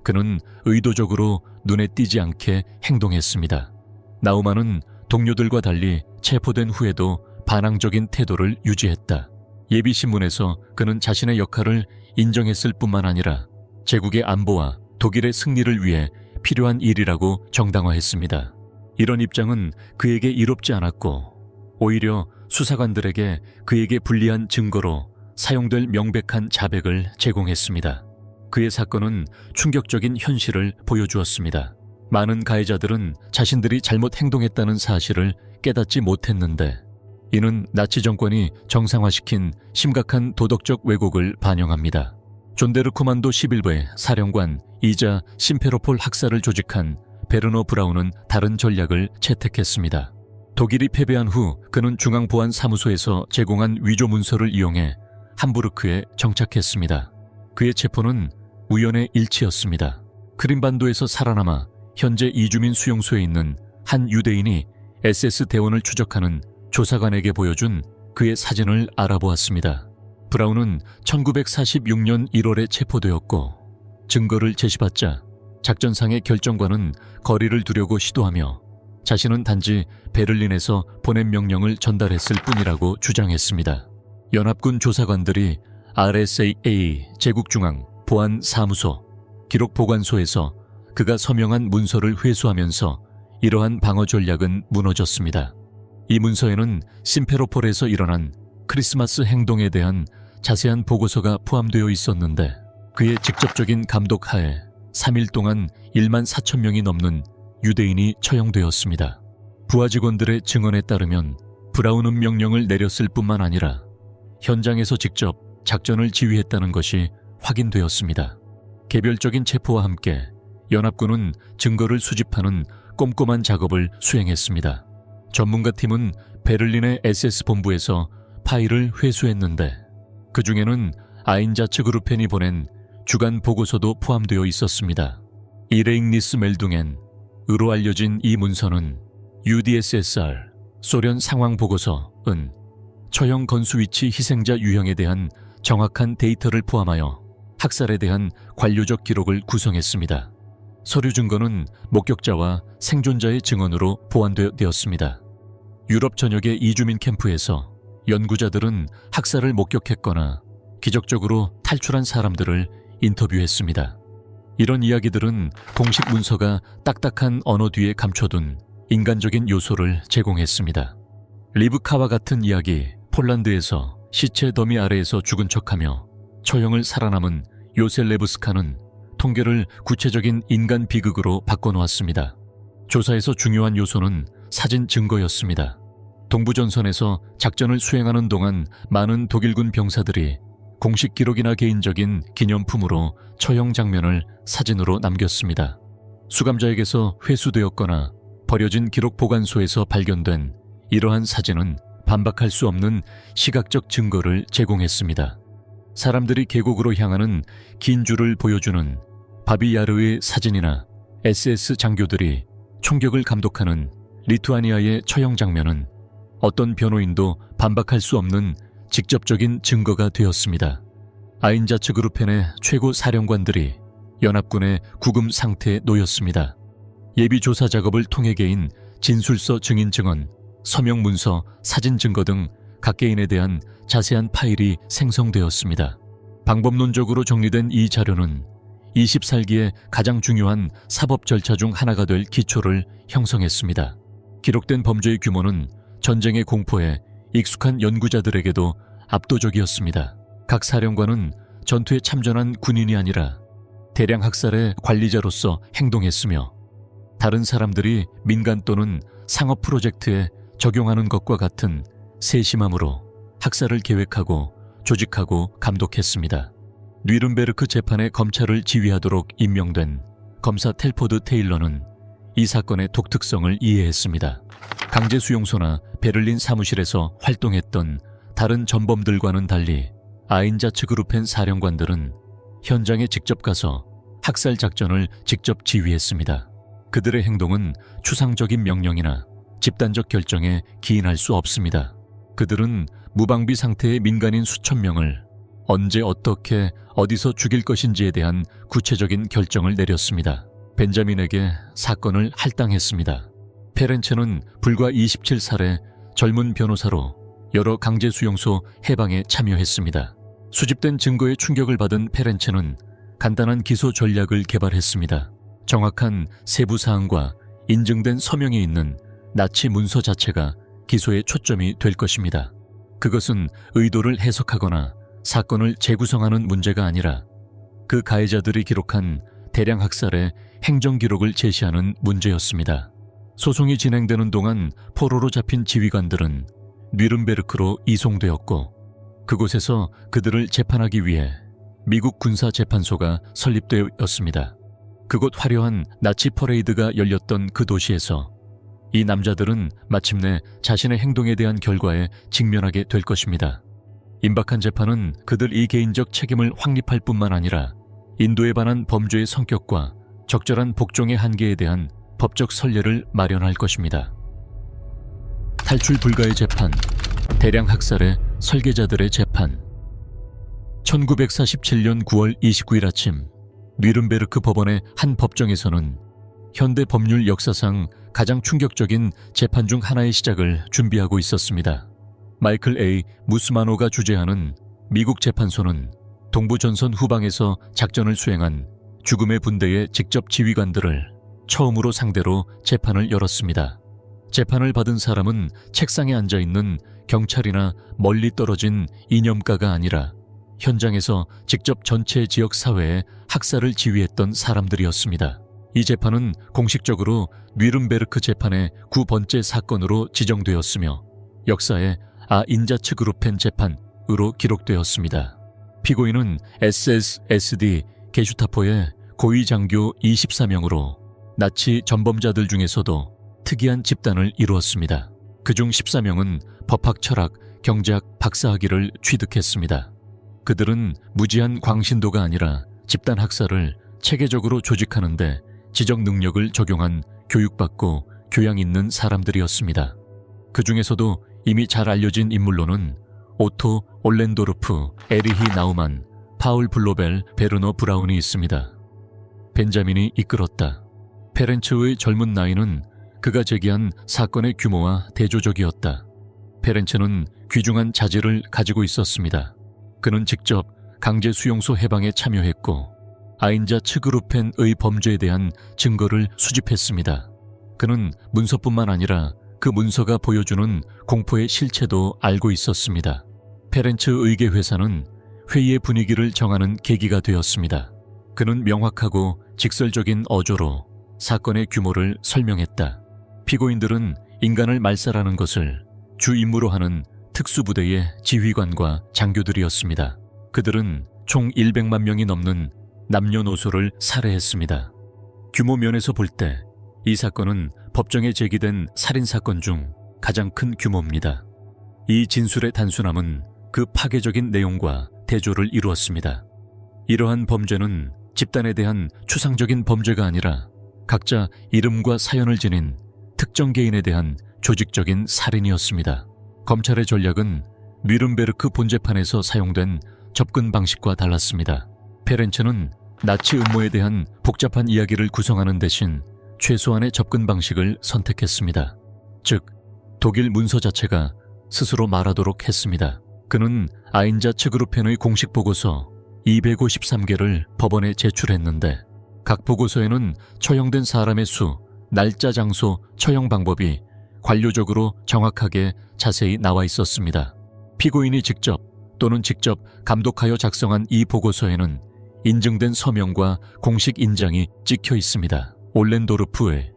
그는 의도적으로 눈에 띄지 않게 행동했습니다. 나우만은 동료들과 달리 체포된 후에도 반항적인 태도를 유지했다. 예비신문에서 그는 자신의 역할을 인정했을 뿐만 아니라 제국의 안보와 독일의 승리를 위해 필요한 일이라고 정당화했습니다. 이런 입장은 그에게 이롭지 않았고 오히려 수사관들에게 그에게 불리한 증거로 사용될 명백한 자백을 제공했습니다. 그의 사건은 충격적인 현실을 보여주었습니다. 많은 가해자들은 자신들이 잘못 행동했다는 사실을 깨닫지 못했는데 이는 나치 정권이 정상화시킨 심각한 도덕적 왜곡을 반영합니다. 존데르 코만도 11부의 사령관 이자 심페로폴 학살을 조직한 베르너 브라운은 다른 전략을 채택했습니다. 독일이 패배한 후 그는 중앙보안사무소에서 제공한 위조 문서를 이용해 함부르크에 정착했습니다. 그의 체포는 우연의 일치였습니다. 크림반도에서 살아남아 현재 이주민 수용소에 있는 한 유대인이 SS 대원을 추적하는 조사관에게 보여준 그의 사진을 알아보았습니다. 브라운은 1946년 1월에 체포되었고 증거를 제시받자 작전상의 결정과는 거리를 두려고 시도하며 자신은 단지 베를린에서 보냄 명령을 전달했을 뿐이라고 주장했습니다. 연합군 조사관들이 RSAA 제국중앙 보안사무소 기록보관소에서 그가 서명한 문서를 회수하면서 이러한 방어 전략은 무너졌습니다. 이 문서에는 심페로폴에서 일어난 크리스마스 행동에 대한 자세한 보고서가 포함되어 있었는데 그의 직접적인 감독 하에 3일 동안 1만 4천 명이 넘는 유대인이 처형되었습니다. 부하 직원들의 증언에 따르면 브라운은 명령을 내렸을 뿐만 아니라 현장에서 직접 작전을 지휘했다는 것이 확인되었습니다. 개별적인 체포와 함께 연합군은 증거를 수집하는 꼼꼼한 작업을 수행했습니다. 전문가팀은 베를린의 SS 본부에서 파일을 회수했는데 그 중에는 아인자츠그루펜이 보낸 주간 보고서도 포함되어 있었습니다. 이레잉니스 멜둥엔 으로 알려진 이 문서는 UDSSR 소련 상황 보고서은 처형 건수 위치 희생자 유형에 대한 정확한 데이터를 포함하여 학살에 대한 관료적 기록을 구성했습니다. 서류 증거는 목격자와 생존자의 증언으로 보완되었습니다. 유럽 전역의 이주민 캠프에서 연구자들은 학살을 목격했거나 기적적으로 탈출한 사람들을 인터뷰했습니다. 이런 이야기들은 공식 문서가 딱딱한 언어 뒤에 감춰둔 인간적인 요소를 제공했습니다. 리브카와 같은 이야기, 폴란드에서 시체 더미 아래에서 죽은 척하며 처형을 살아남은 요셀레브스카는 통계를 구체적인 인간 비극으로 바꿔놓았습니다. 조사에서 중요한 요소는 사진 증거였습니다. 동부전선에서 작전을 수행하는 동안 많은 독일군 병사들이 공식 기록이나 개인적인 기념품으로 처형 장면을 사진으로 남겼습니다. 수감자에게서 회수되었거나 버려진 기록 보관소에서 발견된 이러한 사진은 반박할 수 없는 시각적 증거를 제공했습니다. 사람들이 계곡으로 향하는 긴 줄을 보여주는 바비야르의 사진이나 SS 장교들이 총격을 감독하는 리투아니아의 처형 장면은 어떤 변호인도 반박할 수 없는 직접적인 증거가 되었습니다. 아인자츠그루펜의 최고 사령관들이 연합군의 구금 상태에 놓였습니다. 예비 조사 작업을 통해 개인 진술서 증인 증언, 서명 문서, 사진 증거 등 각 개인에 대한 자세한 파일이 생성되었습니다. 방법론적으로 정리된 이 자료는 20살기의 가장 중요한 사법 절차 중 하나가 될 기초를 형성했습니다. 기록된 범죄의 규모는 전쟁의 공포에 익숙한 연구자들에게도 압도적이었습니다. 각 사령관은 전투에 참전한 군인이 아니라 대량 학살의 관리자로서 행동했으며 다른 사람들이 민간 또는 상업 프로젝트에 적용하는 것과 같은 세심함으로 학살을 계획하고 조직하고 감독했습니다. 뉘른베르크 재판의 검찰을 지휘하도록 임명된 검사 텔포드 테일러는 이 사건의 독특성을 이해했습니다. 강제 수용소나 베를린 사무실에서 활동했던 다른 전범들과는 달리 아인자츠그루펜 사령관들은 현장에 직접 가서 학살 작전을 직접 지휘했습니다. 그들의 행동은 추상적인 명령이나 집단적 결정에 기인할 수 없습니다. 그들은 무방비 상태의 민간인 수천 명을 언제 어떻게 어디서 죽일 것인지에 대한 구체적인 결정을 내렸습니다. 벤자민에게 사건을 할당했습니다. 페렌체는 불과 27살의 젊은 변호사로 여러 강제 수용소 해방에 참여했습니다. 수집된 증거에 충격을 받은 페렌체는 간단한 기소 전략을 개발했습니다. 정확한 세부 사항과 인증된 서명이 있는 나치 문서 자체가 기소의 초점이 될 것입니다. 그것은 의도를 해석하거나 사건을 재구성하는 문제가 아니라 그 가해자들이 기록한 대량 학살의 행정 기록을 제시하는 문제였습니다. 소송이 진행되는 동안 포로로 잡힌 지휘관들은 뉘른베르크로 이송되었고 그곳에서 그들을 재판하기 위해 미국 군사재판소가 설립되었습니다. 그곳 화려한 나치 퍼레이드가 열렸던 그 도시에서 이 남자들은 마침내 자신의 행동에 대한 결과에 직면하게 될 것입니다. 임박한 재판은 그들 이 개인적 책임을 확립할 뿐만 아니라 인도에 반한 범죄의 성격과 적절한 복종의 한계에 대한 법적 선례를 마련할 것입니다. 탈출 불가의 재판, 대량 학살의 설계자들의 재판. 1947년 9월 29일 아침 뉘른베르크 법원의 한 법정에서는 현대 법률 역사상 가장 충격적인 재판 중 하나의 시작을 준비하고 있었습니다. 마이클 A. 무스마노가 주재하는 미국 재판소는 동부전선 후방에서 작전을 수행한 죽음의 분대의 직접 지휘관들을 처음으로 상대로 재판을 열었습니다. 재판을 받은 사람은 책상에 앉아있는 경찰이나 멀리 떨어진 이념가가 아니라 현장에서 직접 전체 지역 사회에 학살을 지휘했던 사람들이었습니다. 이 재판은 공식적으로 뉘른베르크 재판의 9번째 사건으로 지정되었으며 역사의 아인자츠그루펜 재판으로 기록되었습니다. 피고인은 SSSD 게슈타포의 고위 장교 24명으로 나치 전범자들 중에서도 특이한 집단을 이루었습니다. 그중 14명은 법학 철학, 경제학 박사학위를 취득했습니다. 그들은 무지한 광신도가 아니라 집단 학살을 체계적으로 조직하는데 지적 능력을 적용한 교육받고 교양 있는 사람들이었습니다. 그 중에서도 이미 잘 알려진 인물로는 오토 올렌도르프, 에리히 나우만, 파울 블로벨, 베르너 브라운이 있습니다. 벤자민이 이끌었다. 페렌츠의 젊은 나이는 그가 제기한 사건의 규모와 대조적이었다. 페렌츠는 귀중한 자질을 가지고 있었습니다. 그는 직접 강제 수용소 해방에 참여했고 아인자 츠그루펜의 범죄에 대한 증거를 수집했습니다. 그는 문서뿐만 아니라 그 문서가 보여주는 공포의 실체도 알고 있었습니다. 페렌츠 의계 회사는 회의의 분위기를 정하는 계기가 되었습니다. 그는 명확하고 직설적인 어조로 사건의 규모를 설명했다. 피고인들은 인간을 말살하는 것을 주 임무로 하는 특수부대의 지휘관과 장교들이었습니다. 그들은 총 100만 명이 넘는 남녀노소를 살해했습니다. 규모 면에서 볼 때 이 사건은 법정에 제기된 살인사건 중 가장 큰 규모입니다. 이 진술의 단순함은 그 파괴적인 내용과 대조를 이루었습니다. 이러한 범죄는 집단에 대한 추상적인 범죄가 아니라 각자 이름과 사연을 지닌 특정 개인에 대한 조직적인 살인이었습니다. 검찰의 전략은 뉘른베르크 본재판에서 사용된 접근 방식과 달랐습니다. 페렌츠는 나치 음모에 대한 복잡한 이야기를 구성하는 대신 최소한의 접근 방식을 선택했습니다. 즉, 독일 문서 자체가 스스로 말하도록 했습니다. 그는 아인자 츠그루펜의 공식 보고서 253개를 법원에 제출했는데 각 보고서에는 처형된 사람의 수, 날짜, 장소, 처형 방법이 관료적으로 정확하게 자세히 나와 있었습니다. 피고인이 직접 또는 직접 감독하여 작성한 이 보고서에는 인증된 서명과 공식 인장이 찍혀 있습니다. 올렌도르프의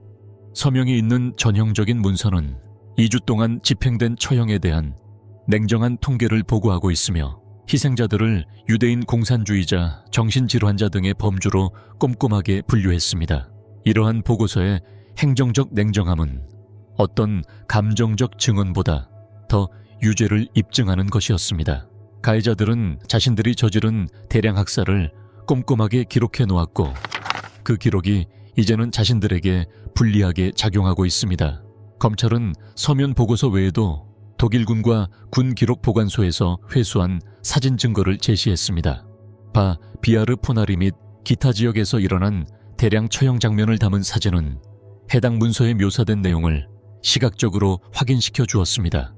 서명이 있는 전형적인 문서는 2주 동안 집행된 처형에 대한 냉정한 통계를 보고하고 있으며 희생자들을 유대인 공산주의자, 정신질환자 등의 범주로 꼼꼼하게 분류했습니다. 이러한 보고서의 행정적 냉정함은 어떤 감정적 증언보다 더 유죄를 입증하는 것이었습니다. 가해자들은 자신들이 저지른 대량 학살을 꼼꼼하게 기록해 놓았고 그 기록이 이제는 자신들에게 불리하게 작용하고 있습니다. 검찰은 서면 보고서 외에도 독일군과 군 기록 보관소에서 회수한 사진 증거를 제시했습니다. 바 비아르 포나리 및 기타 지역에서 일어난 대량 처형 장면을 담은 사진은 해당 문서에 묘사된 내용을 시각적으로 확인시켜 주었습니다.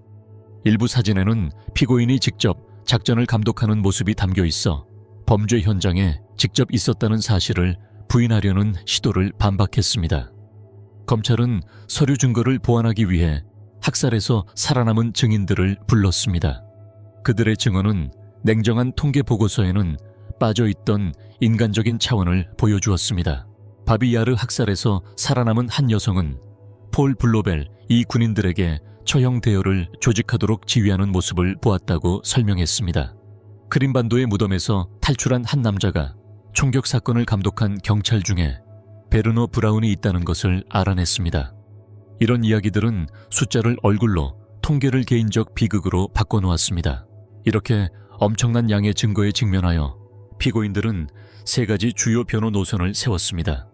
일부 사진에는 피고인이 직접 작전을 감독하는 모습이 담겨 있어 범죄 현장에 직접 있었다는 사실을 부인하려는 시도를 반박했습니다. 검찰은 서류 증거를 보완하기 위해 학살에서 살아남은 증인들을 불렀습니다. 그들의 증언은 냉정한 통계 보고서에는 빠져있던 인간적인 차원을 보여주었습니다. 바비야르 학살에서 살아남은 한 여성은 폴 블로벨 이 군인들에게 처형 대여를 조직하도록 지휘하는 모습을 보았다고 설명했습니다. 크림반도의 무덤에서 탈출한 한 남자가 총격 사건을 감독한 경찰 중에 베르너 브라운이 있다는 것을 알아냈습니다. 이런 이야기들은 숫자를 얼굴로 통계를 개인적 비극으로 바꿔놓았습니다. 이렇게 엄청난 양의 증거에 직면하여 피고인들은 3가지 주요 변호 노선을 세웠습니다.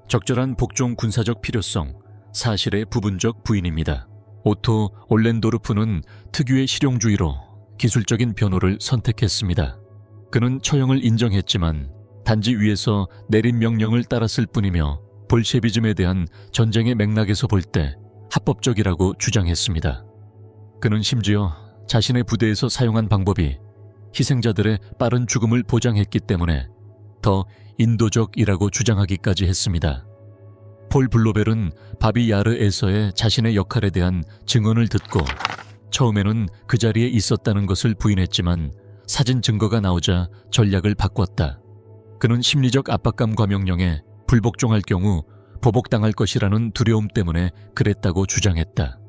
적절한 복종 군사적 필요성, 사실의 부분적 부인입니다. 오토 올렌도르프는 특유의 실용주의로 기술적인 변호를 선택했습니다. 그는 처형을 인정했지만 단지 위에서 내린 명령을 따랐을 뿐이며 볼셰비즘에 대한 전쟁의 맥락에서 볼 때 합법적이라고 주장했습니다. 그는 심지어 자신의 부대에서 사용한 방법이 희생자들의 빠른 죽음을 보장했기 때문에 더 인도적이라고 주장하기까지 했습니다. 폴 블로벨은 바비야르에서의 자신의 역할에 대한 증언을 듣고 처음에는 그 자리에 있었다는 것을 부인했지만 사진 증거가 나오자 전략을 바꿨다. 그는 심리적 압박감과 명령에 불복종할 경우 보복당할 것이라는 두려움 때문에 그랬다고 주장했다.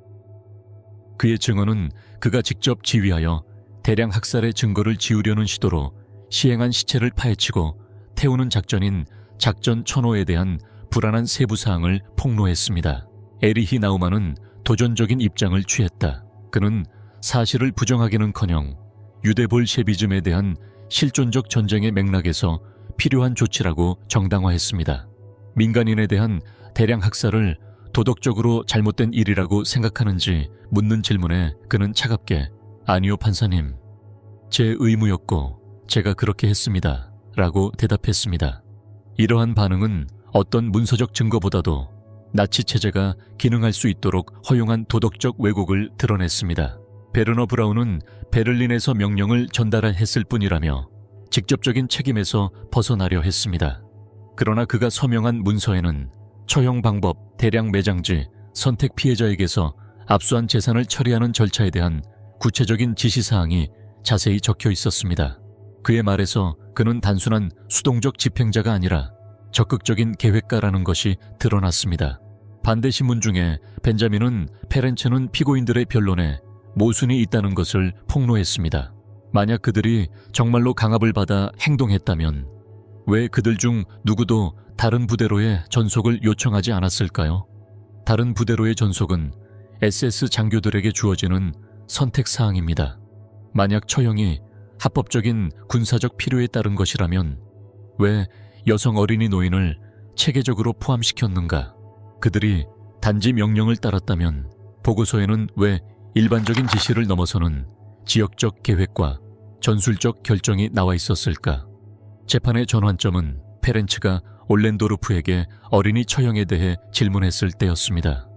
그의 증언은 그가 직접 지휘하여 대량 학살의 증거를 지우려는 시도로 시행한 시체를 파헤치고 태우는 작전인 작전 천호에 대한 불안한 세부 사항을 폭로했습니다. 에리히 나우만은 도전적인 입장을 취했다. 그는 사실을 부정하기는커녕 유대볼셰비즘에 대한 실존적 전쟁의 맥락에서 필요한 조치라고 정당화했습니다. 민간인에 대한 대량 학살을 도덕적으로 잘못된 일이라고 생각하는지 묻는 질문에 그는 차갑게 "아니요, 판사님. 제 의무였고 제가 그렇게 했습니다. 라고 대답했습니다. 이러한 반응은 어떤 문서적 증거보다도 나치 체제가 기능할 수 있도록 허용한 도덕적 왜곡을 드러냈습니다. 베르너 브라운은 베를린에서 명령을 전달했을 뿐이라며 직접적인 책임에서 벗어나려 했습니다. 그러나 그가 서명한 문서에는 처형 방법, 대량 매장지, 선택 피해자에게서 압수한 재산을 처리하는 절차에 대한 구체적인 지시사항이 자세히 적혀 있었습니다. 그의 말에서 그는 단순한 수동적 집행자가 아니라 적극적인 계획가라는 것이 드러났습니다. 반대 신문 중에 벤자민은 페렌체는 피고인들의 변론에 모순이 있다는 것을 폭로했습니다. 만약 그들이 정말로 강압을 받아 행동했다면 왜 그들 중 누구도 다른 부대로의 전속을 요청하지 않았을까요? 다른 부대로의 전속은 SS 장교들에게 주어지는 선택사항입니다. 만약 처형이 합법적인 군사적 필요에 따른 것이라면 왜 여성 어린이 노인을 체계적으로 포함시켰는가? 그들이 단지 명령을 따랐다면 보고서에는 왜 일반적인 지시를 넘어서는 지역적 계획과 전술적 결정이 나와 있었을까? 재판의 전환점은 페렌츠가 올렌도르프에게 어린이 처형에 대해 질문했을 때였습니다.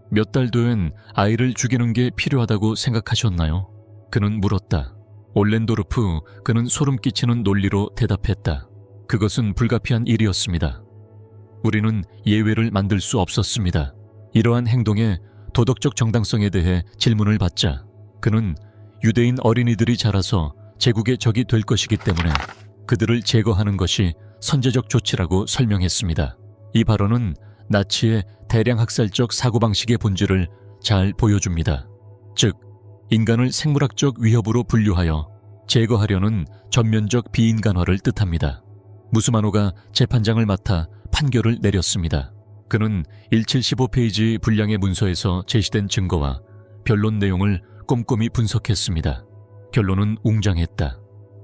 몇 달 뒤엔 아이를 죽이는 게 필요하다고 생각하셨나요? 그는 물었다. 올렌도르프, 그는 소름 끼치는 논리로 대답했다. 그것은 불가피한 일이었습니다. 우리는 예외를 만들 수 없었습니다. 이러한 행동의 도덕적 정당성에 대해 질문을 받자 그는 유대인 어린이들이 자라서 제국의 적이 될 것이기 때문에 그들을 제거하는 것이 선제적 조치라고 설명했습니다. 이 발언은 나치의 대량 학살적 사고방식의 본질을 잘 보여줍니다. 즉, 인간을 생물학적 위협으로 분류하여 제거하려는 전면적 비인간화를 뜻합니다. 무스마노가 재판장을 맡아 판결을 내렸습니다. 그는 1715페이지 분량의 문서에서 제시된 증거와 변론 내용을 꼼꼼히 분석했습니다. 결론은 웅장했다.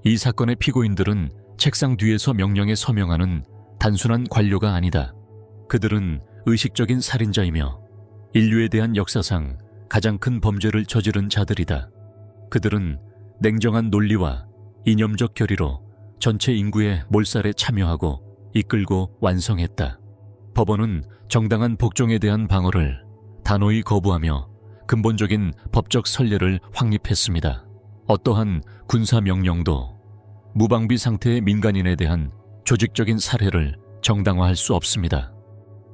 이 사건의 피고인들은 책상 뒤에서 명령에 서명하는 단순한 관료가 아니다. 그들은 의식적인 살인자이며 인류에 대한 역사상 가장 큰 범죄를 저지른 자들이다. 그들은 냉정한 논리와 이념적 결의로 전체 인구의 몰살에 참여하고 이끌고 완성했다. 법원은 정당한 복종에 대한 방어를 단호히 거부하며 근본적인 법적 선례를 확립했습니다. 어떠한 군사명령도 무방비 상태의 민간인에 대한 조직적인 살해를 정당화할 수 없습니다.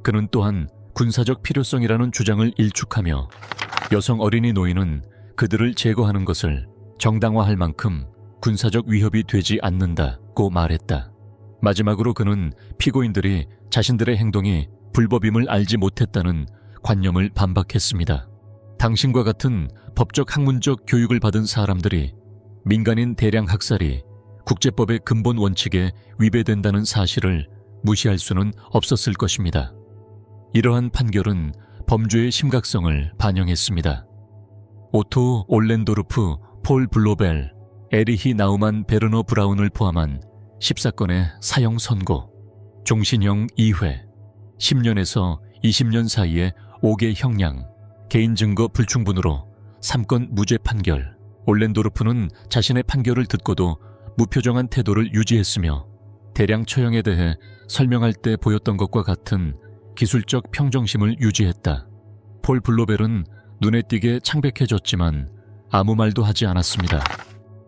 그는 또한 군사적 필요성이라는 주장을 일축하며 여성 어린이 노인은 그들을 제거하는 것을 정당화할 만큼 군사적 위협이 되지 않는다고 말했다. 마지막으로 그는 피고인들이 자신들의 행동이 불법임을 알지 못했다는 관념을 반박했습니다. 당신과 같은 법적 학문적 교육을 받은 사람들이 민간인 대량 학살이 국제법의 근본 원칙에 위배된다는 사실을 무시할 수는 없었을 것입니다. 이러한 판결은 범죄의 심각성을 반영했습니다. 오토 올렌도르프, 폴 블로벨, 에리히 나우만 베르너 브라운을 포함한 14건의 사형 선고, 종신형 2회, 10년에서 20년 사이의 5개 형량, 개인 증거 불충분으로 3건 무죄 판결. 올렌도르프는 자신의 판결을 듣고도 무표정한 태도를 유지했으며 대량 처형에 대해 설명할 때 보였던 것과 같은 기술적 평정심을 유지했다. 폴 블로벨은 눈에 띄게 창백해졌지만 아무 말도 하지 않았습니다.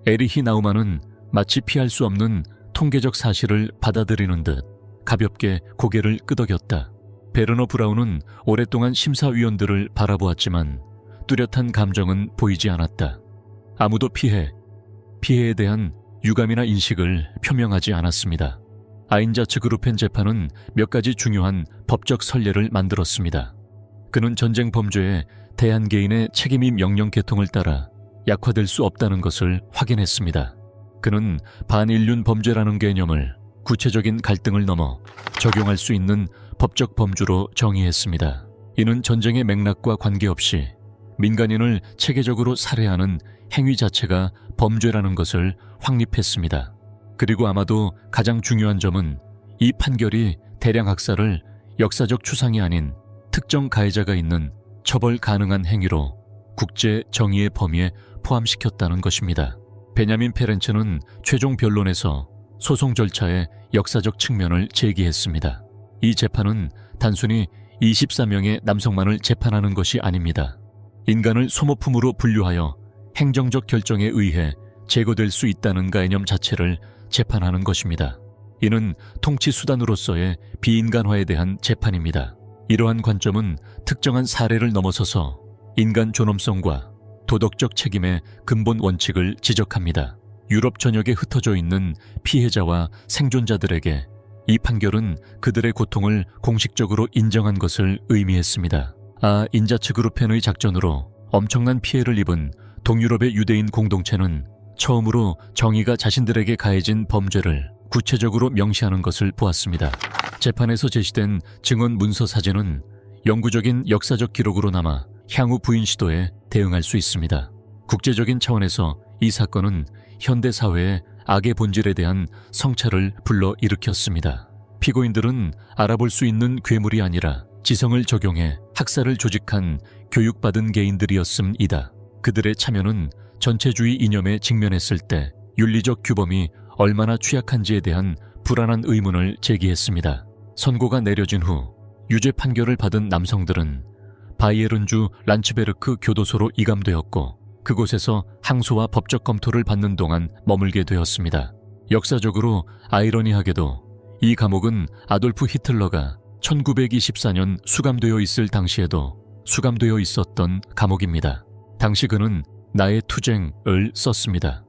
에리히 나우만은 마치 피할 수 없는 통계적 사실을 받아들이는 듯 가볍게 고개를 끄덕였다. 베르너 브라운은 오랫동안 심사위원들을 바라보았지만 뚜렷한 감정은 보이지 않았다. 아무도 피해에 대한 유감이나 인식을 표명하지 않았습니다. 아인자츠 그루펜 재판은 몇 가지 중요한 법적 선례를 만들었습니다. 그는 전쟁 범죄에 대한 개인의 책임이 명령 계통을 따라 약화될 수 없다는 것을 확인했습니다. 그는 반인륜 범죄라는 개념을 구체적인 갈등을 넘어 적용할 수 있는 법적 범주로 정의했습니다. 이는 전쟁의 맥락과 관계없이 민간인을 체계적으로 살해하는 행위 자체가 범죄라는 것을 확립했습니다. 그리고 아마도 가장 중요한 점은 이 판결이 대량 학살을 역사적 추상이 아닌 특정 가해자가 있는 처벌 가능한 행위로 국제 정의의 범위에 포함시켰다는 것입니다. 베냐민 페렌츠는 최종 변론에서 소송 절차의 역사적 측면을 제기했습니다. 이 재판은 단순히 24명의 남성만을 재판하는 것이 아닙니다. 인간을 소모품으로 분류하여 행정적 결정에 의해 제거될 수 있다는概念 자체를 재판하는 것입니다. 이는 통치 수단으로서의 비인간화에 대한 재판입니다. 이러한 관점은 특정한 사례를 넘어서서 인간 존엄성과 도덕적 책임의 근본 원칙을 지적합니다. 유럽 전역에 흩어져 있는 피해자와 생존자들에게 이 판결은 그들의 고통을 공식적으로 인정한 것을 의미했습니다. 인자츠 그룹펜의 작전으로 엄청난 피해를 입은 동유럽의 유대인 공동체는 처음으로 정의가 자신들에게 가해진 범죄를 구체적으로 명시하는 것을 보았습니다. 재판에서 제시된 증언 문서 사진은 영구적인 역사적 기록으로 남아 향후 부인 시도에 대응할 수 있습니다. 국제적인 차원에서 이 사건은 현대 사회의 악의 본질에 대한 성찰을 불러일으켰습니다. 피고인들은 알아볼 수 있는 괴물이 아니라 지성을 적용해 학살을 조직한 교육받은 개인들이었음이다. 그들의 참여는 전체주의 이념에 직면했을 때 윤리적 규범이 얼마나 취약한지에 대한 불안한 의문을 제기했습니다. 선고가 내려진 후 유죄 판결을 받은 남성들은 바이에른주 란츠베르크 교도소로 이감되었고 그곳에서 항소와 법적 검토를 받는 동안 머물게 되었습니다. 역사적으로 아이러니하게도 이 감옥은 아돌프 히틀러가 1924년 수감되어 있을 당시에도 수감되어 있었던 감옥입니다. 당시 그는 나의 투쟁을 썼습니다.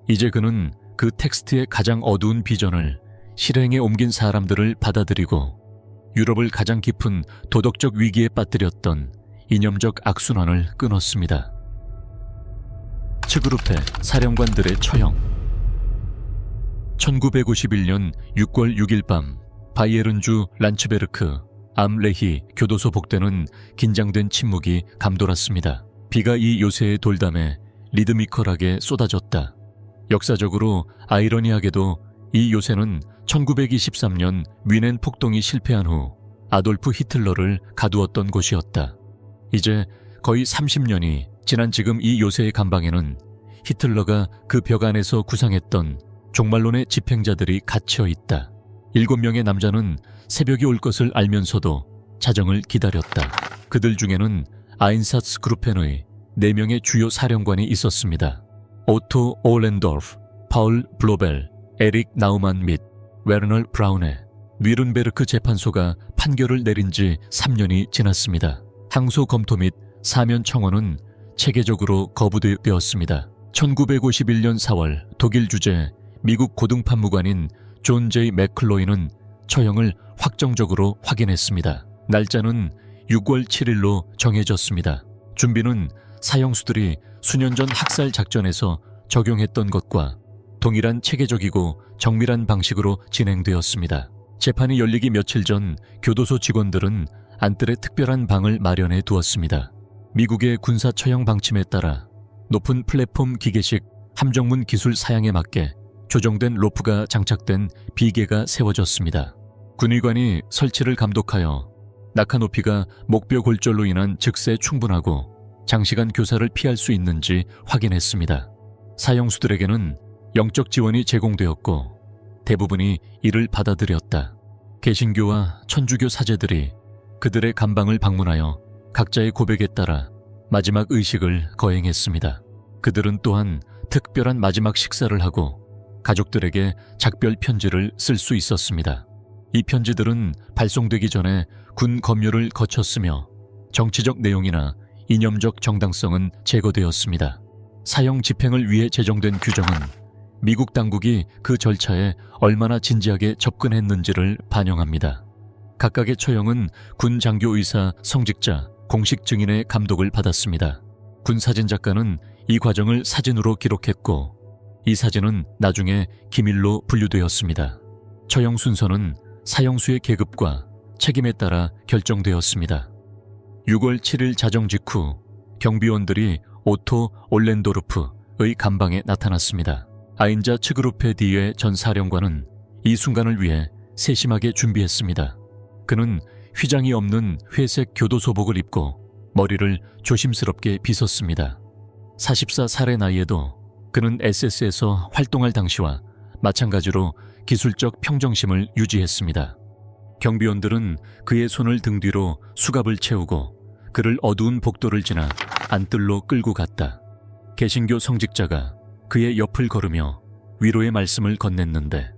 이제 그는 그 텍스트의 가장 어두운 비전을 실행에 옮긴 사람들을 받아들이고 유럽을 가장 깊은 도덕적 위기에 빠뜨렸던 이념적 악순환을 끊었습니다. 츠그룹페 사령관들의 처형. 1951년 6월 6일 밤 바이에른주 란츠베르크 암레히 교도소 복대는 긴장된 침묵이 감돌았습니다. 비가 이 요새의 돌담에 리드미컬하게 쏟아졌다. 역사적으로 아이러니하게도 이 요새는 1923년 뮌헨 폭동이 실패한 후 아돌프 히틀러를 가두었던 곳이었다. 이제 거의 30년이 지난 지금 이 요새의 감방에는 히틀러가 그 벽 안에서 구상했던 종말론의 집행자들이 갇혀 있다. 7명의 남자는 새벽이 올 것을 알면서도 자정을 기다렸다. 그들 중에는 아인사츠 그룹펜의 4명의 주요 사령관이 있었습니다. 오토 올렌도르프, 파울 블로벨, 에릭 나우만 및 베르널 브라운에 뉘른베르크 재판소가 판결을 내린 지 3년이 지났습니다. 항소 검토 및 사면 청원은 체계적으로 거부되었습니다. 1951년 4월 독일 주재 미국 고등판무관인 존 제이 맥클로이는 처형을 확정적으로 확인했습니다. 날짜는 6월 7일로 정해졌습니다. 준비는 사형수들이 수년 전 학살 작전에서 적용했던 것과 동일한 체계적이고 정밀한 방식으로 진행되었습니다. 재판이 열리기 며칠 전 교도소 직원들은 안뜰에 특별한 방을 마련해 두었습니다. 미국의 군사 처형 방침에 따라 높은 플랫폼 기계식 함정문 기술 사양에 맞게 조정된 로프가 장착된 비계가 세워졌습니다. 군의관이 설치를 감독하여 낙하 높이가 목뼈 골절로 인한 즉세에 충분하고 장시간 교사를 피할 수 있는지 확인했습니다. 사형수들에게는 영적 지원이 제공되었고 대부분이 이를 받아들였다. 개신교와 천주교 사제들이 그들의 감방을 방문하여 각자의 고백에 따라 마지막 의식을 거행했습니다. 그들은 또한 특별한 마지막 식사를 하고 가족들에게 작별 편지를 쓸 수 있었습니다. 이 편지들은 발송되기 전에 군 검열을 거쳤으며 정치적 내용이나 이념적 정당성은 제거되었습니다. 사형 집행을 위해 제정된 규정은 미국 당국이 그 절차에 얼마나 진지하게 접근했는지를 반영합니다. 각각의 처형은 군 장교 의사 성직자 공식 증인의 감독을 받았습니다. 군 사진작가는 이 과정을 사진으로 기록했고 이 사진은 나중에 기밀로 분류되었습니다. 처형 순서는 사형수의 계급과 책임에 따라 결정되었습니다. 6월 7일 자정 직후 경비원들이 오토 올렌도르프의 감방에 나타났습니다. 아인자 츠그루페디의 전 사령관은 이 순간을 위해 세심하게 준비했습니다. 그는 휘장이 없는 회색 교도소복을 입고 머리를 조심스럽게 빗었습니다. 44살의 나이에도 그는 SS에서 활동할 당시와 마찬가지로 기술적 평정심을 유지했습니다. 경비원들은 그의 손을 등 뒤로 수갑을 채우고 그를 어두운 복도를 지나 안뜰로 끌고 갔다. 개신교 성직자가 그의 옆을 걸으며 위로의 말씀을 건넸는데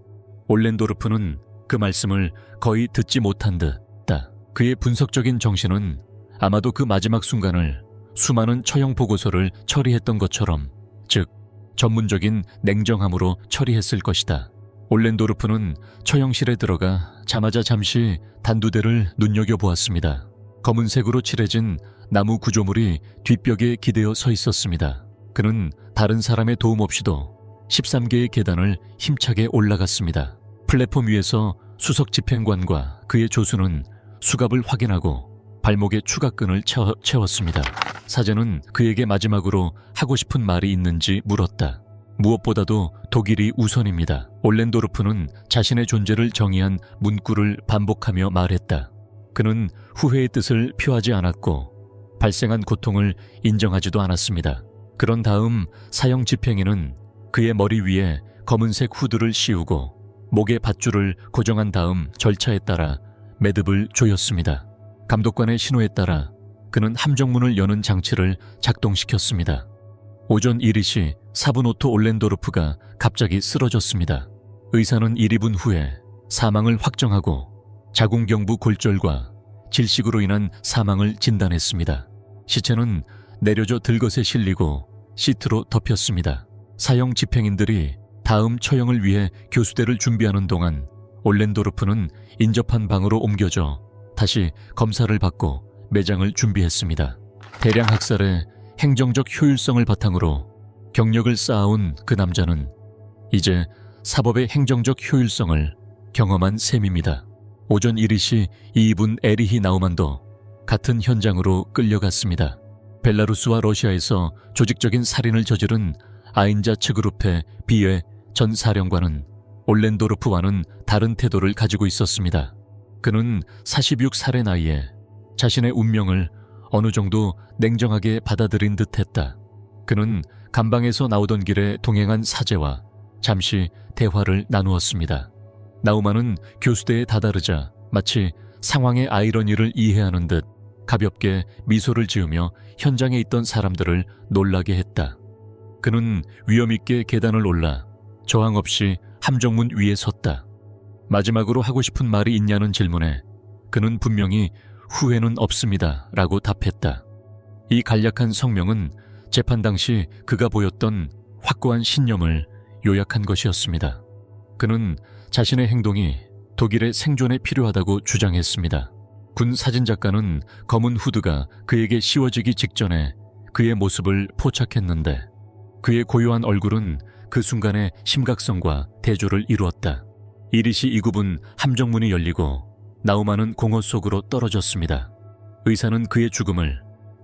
올렌도르프는 그 말씀을 거의 듣지 못한 듯다. 그의 분석적인 정신은 아마도 그 마지막 순간을 수많은 처형 보고서를 처리했던 것처럼, 즉 전문적인 냉정함으로 처리했을 것이다. 올렌도르프는 처형실에 들어가 자마자 잠시 단두대를 눈여겨보았습니다. 검은색으로 칠해진 나무 구조물이 뒷벽에 기대어 서 있었습니다. 그는 다른 사람의 도움 없이도 13개의 계단을 힘차게 올라갔습니다. 플랫폼 위에서 수석 집행관과 그의 조수는 수갑을 확인하고 발목에 추가끈을 채웠습니다. 사제는 그에게 마지막으로 하고 싶은 말이 있는지 물었다. 무엇보다도 독일이 우선입니다. 올렌도르프는 자신의 존재를 정의한 문구를 반복하며 말했다. 그는 후회의 뜻을 표하지 않았고 발생한 고통을 인정하지도 않았습니다. 그런 다음 사형 집행인은 그의 머리 위에 검은색 후드를 씌우고 목에 밧줄을 고정한 다음 절차에 따라 매듭을 조였습니다. 감독관의 신호에 따라 그는 함정문을 여는 장치를 작동시켰습니다. 오전 1시 사부노토 올렌도르프가 갑자기 쓰러졌습니다. 의사는 1~2분 후에 사망을 확정하고 자궁경부 골절과 질식으로 인한 사망을 진단했습니다. 시체는 내려져 들것에 실리고 시트로 덮였습니다. 사형 집행인들이 다음 처형을 위해 교수대를 준비하는 동안 올렌도르프는 인접한 방으로 옮겨져 다시 검사를 받고 매장을 준비했습니다. 대량 학살의 행정적 효율성을 바탕으로 경력을 쌓아온 그 남자는 이제 사법의 행정적 효율성을 경험한 셈입니다. 오전 1시 2분 에리히 나우만도 같은 현장으로 끌려갔습니다. 벨라루스와 러시아에서 조직적인 살인을 저지른 아인자 츠그루페 비의 전 사령관은 올렌도르프와는 다른 태도를 가지고 있었습니다. 그는 46살의 나이에 자신의 운명을 어느 정도 냉정하게 받아들인 듯했다. 그는 감방에서 나오던 길에 동행한 사제와 잠시 대화를 나누었습니다. 나우만은 교수대에 다다르자 마치 상황의 아이러니를 이해하는 듯 가볍게 미소를 지으며 현장에 있던 사람들을 놀라게 했다. 그는 위엄있게 계단을 올라 저항 없이 함정문 위에 섰다. 마지막으로 하고 싶은 말이 있냐는 질문에 그는 분명히 후회는 없습니다 라고 답했다. 이 간략한 성명은 재판 당시 그가 보였던 확고한 신념을 요약한 것이었습니다. 그는 자신의 행동이 독일의 생존에 필요하다고 주장했습니다. 군 사진작가는 검은 후드가 그에게 씌워지기 직전에 그의 모습을 포착했는데 그의 고요한 얼굴은 그 순간의 심각성과 대조를 이루었다. 1·2시 2·9분 함정문이 열리고 나우만은 공허 속으로 떨어졌습니다. 의사는 그의 죽음을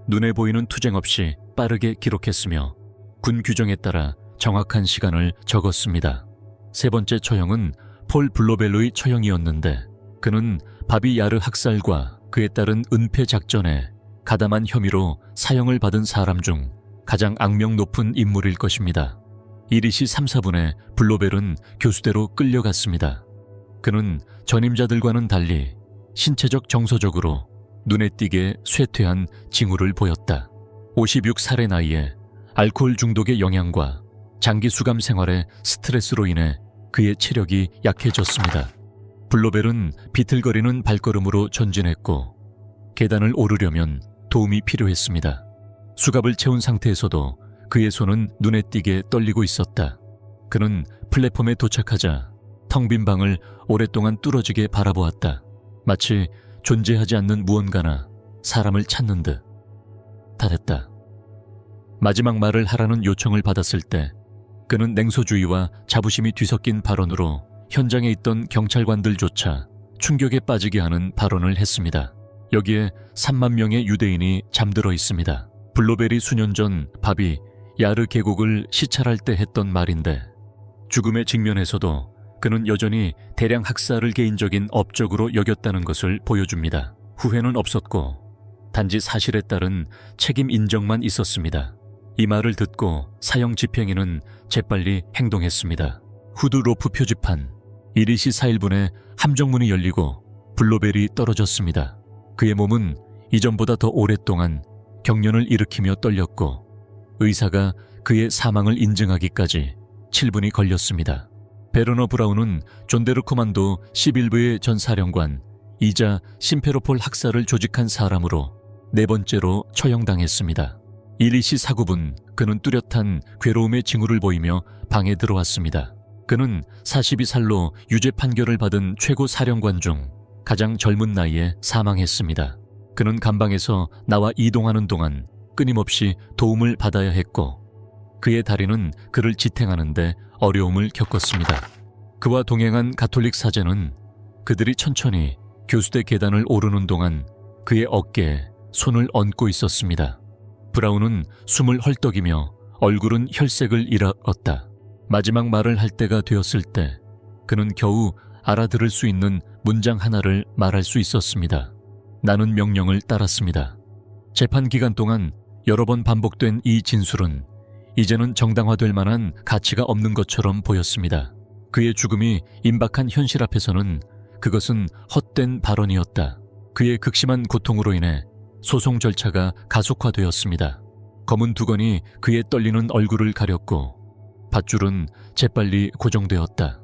눈에 보이는 투쟁 없이 빠르게 기록했으며 군 규정에 따라 정확한 시간을 적었습니다. 세 번째 처형은 폴 블로벨로의 처형이었는데 그는 바비 야르 학살과 그에 따른 은폐 작전에 가담한 혐의로 사형을 받은 사람 중 가장 악명 높은 인물일 것입니다. 1·2시 3·4분에 블로벨은 교수대로 끌려갔습니다. 그는 전임자들과는 달리 신체적 정서적으로 눈에 띄게 쇠퇴한 징후를 보였다. 56살의 나이에 알코올 중독의 영향과 장기 수감 생활의 스트레스로 인해 그의 체력이 약해졌습니다. 블로벨은 비틀거리는 발걸음으로 전진했고 계단을 오르려면 도움이 필요했습니다. 수갑을 채운 상태에서도 그의 손은 눈에 띄게 떨리고 있었다. 그는 플랫폼에 도착하자 텅 빈 방을 오랫동안 뚫어지게 바라보았다. 마치 존재하지 않는 무언가나 사람을 찾는 듯. 달했다. 마지막 말을 하라는 요청을 받았을 때 그는 냉소주의와 자부심이 뒤섞인 발언으로 현장에 있던 경찰관들조차 충격에 빠지게 하는 발언을 했습니다. 여기에 3만 명의 유대인이 잠들어 있습니다. 블로벨이 수년 전 바비 야르 계곡을 시찰할 때 했던 말인데, 죽음에 직면해서도 그는 여전히 대량 학살을 개인적인 업적으로 여겼다는 것을 보여줍니다. 후회는 없었고 단지 사실에 따른 책임 인정만 있었습니다. 이 말을 듣고 사형 집행인은 재빨리 행동했습니다. 후드 로프 표지판 1시 4일분에 함정문이 열리고 블로벨이 떨어졌습니다. 그의 몸은 이전보다 더 오랫동안 경련을 일으키며 떨렸고 의사가 그의 사망을 인증하기까지 7분이 걸렸습니다. 베르너 브라운은 존데르 코만도 11부의 전 사령관 이자 심페로폴 학살을 조직한 사람으로 4번째로 처형당했습니다. 1시 49분 그는 뚜렷한 괴로움의 징후를 보이며 방에 들어왔습니다. 그는 42살로 유죄 판결을 받은 최고 사령관 중 가장 젊은 나이에 사망했습니다. 그는 감방에서 나와 이동하는 동안 끊임없이 도움을 받아야 했고 그의 다리는 그를 지탱하는데 어려움을 겪었습니다. 그와 동행한 가톨릭 사제는 그들이 천천히 교수대 계단을 오르는 동안 그의 어깨에 손을 얹고 있었습니다. 브라운은 숨을 헐떡이며 얼굴은 혈색을 잃었다. 마지막 말을 할 때가 되었을 때 그는 겨우 알아들을 수 있는 문장 하나를 말할 수 있었습니다. 나는 명령을 따랐습니다. 재판 기간 동안 여러 번 반복된 이 진술은 이제는 정당화될 만한 가치가 없는 것처럼 보였습니다. 그의 죽음이 임박한 현실 앞에서는 그것은 헛된 발언이었다. 그의 극심한 고통으로 인해 소송 절차가 가속화되었습니다. 검은 두건이 그의 떨리는 얼굴을 가렸고 밧줄은 재빨리 고정되었다.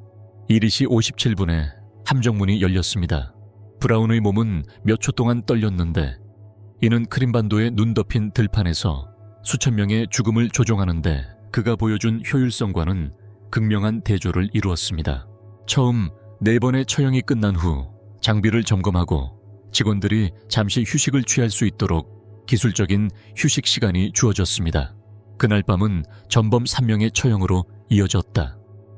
1시 57분에 함정문이 열렸습니다. 브라운의 몸은 몇 초 동안 떨렸는데 이는 크림반도의 눈 덮인 들판에서 수천 명의 죽음을 조종하는데 그가 보여준 효율성과는 극명한 대조를 이루었습니다. 처음 4번의 처형이 끝난 후 장비를 점검하고 직원들이 잠시 휴식을 취할 수 있도록 기술적인 휴식 시간이 주어졌습니다. 그날 밤은 전범 3명의 처형으로 이어졌다.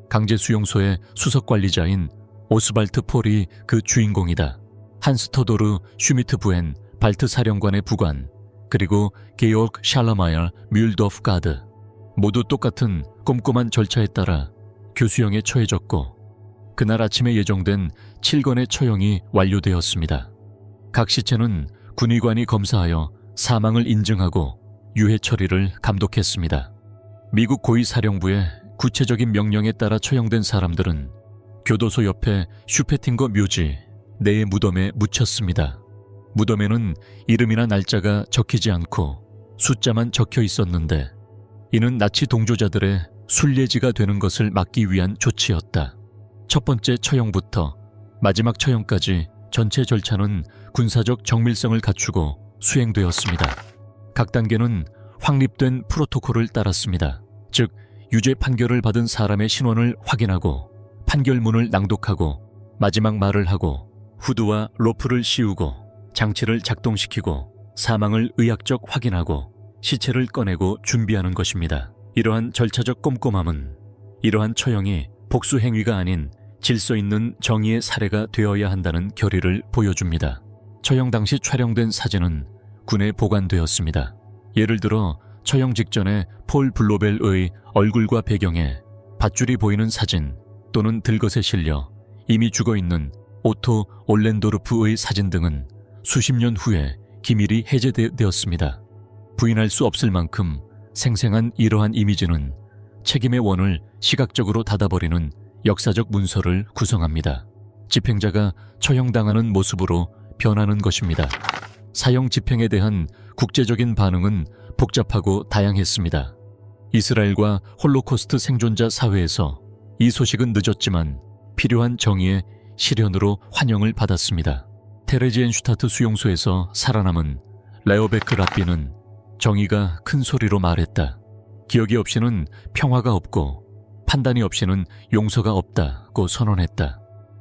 강제수용소의 수석관리자인 오스발트 폴이 그 주인공이다. 한스터도르 슈미트 부엔 발트 사령관의 부관, 그리고 게오르크 샬러마이어 뮬도프 가드, 모두 똑같은 꼼꼼한 절차에 따라 교수형에 처해졌고 그날 아침에 예정된 7건의 처형이 완료되었습니다. 각 시체는 군의관이 검사하여 사망을 인증하고 유해 처리를 감독했습니다. 미국 고위사령부의 구체적인 명령에 따라 처형된 사람들은 교도소 옆에 슈페팅거 묘지 내의 무덤에 묻혔습니다. 무덤에는 이름이나 날짜가 적히지 않고 숫자만 적혀 있었는데 이는 나치 동조자들의 순례지가 되는 것을 막기 위한 조치였다. 첫 번째 처형부터 마지막 처형까지 전체 절차는 군사적 정밀성을 갖추고 수행되었습니다. 각 단계는 확립된 프로토콜을 따랐습니다. 즉, 유죄 판결을 받은 사람의 신원을 확인하고 판결문을 낭독하고 마지막 말을 하고 후드와 로프를 씌우고 장치를 작동시키고 사망을 의학적 확인하고 시체를 꺼내고 준비하는 것입니다. 이러한 절차적 꼼꼼함은 이러한 처형이 복수 행위가 아닌 질서 있는 정의의 사례가 되어야 한다는 결의를 보여줍니다. 처형 당시 촬영된 사진은 군에 보관되었습니다. 예를 들어 처형 직전에 폴 블로벨의 얼굴과 배경에 밧줄이 보이는 사진 또는 들것에 실려 이미 죽어있는 오토 올렌도르프의 사진 등은 수십 년 후에 기밀이 해제되었습니다. 부인할 수 없을 만큼 생생한 이러한 이미지는 책임의 원을 시각적으로 닫아버리는 역사적 문서를 구성합니다. 집행자가 처형당하는 모습으로 변하는 것입니다. 사형 집행에 대한 국제적인 반응은 복잡하고 다양했습니다. 이스라엘과 홀로코스트 생존자 사회에서 이 소식은 늦었지만 필요한 정의의 실현으로 환영을 받았습니다. 테레지엔슈타트 수용소에서 살아남은 레오베크 랍비는 정의가 큰 소리로 말했다. 기억이 없이는 평화가 없고 판단이 없이는 용서가 없다고 선언했다.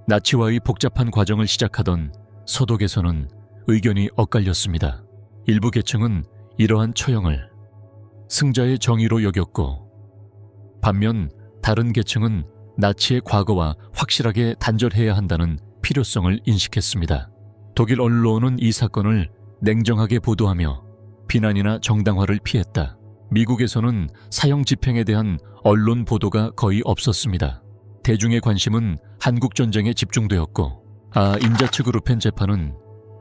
나치와의 복잡한 과정을 시작하던 서독에서는 의견이 엇갈렸습니다. 일부 계층은 이러한 처형을 승자의 정의로 여겼고 반면 다른 계층은 나치의 과거와 확실하게 단절해야 한다는 필요성을 인식했습니다. 독일 언론은 이 사건을 냉정하게 보도하며 비난이나 정당화를 피했다. 미국에서는 사형 집행에 대한 언론 보도가 거의 없었습니다. 대중의 관심은 한국 전쟁에 집중되었고, 인자츠 그룹펜 재판은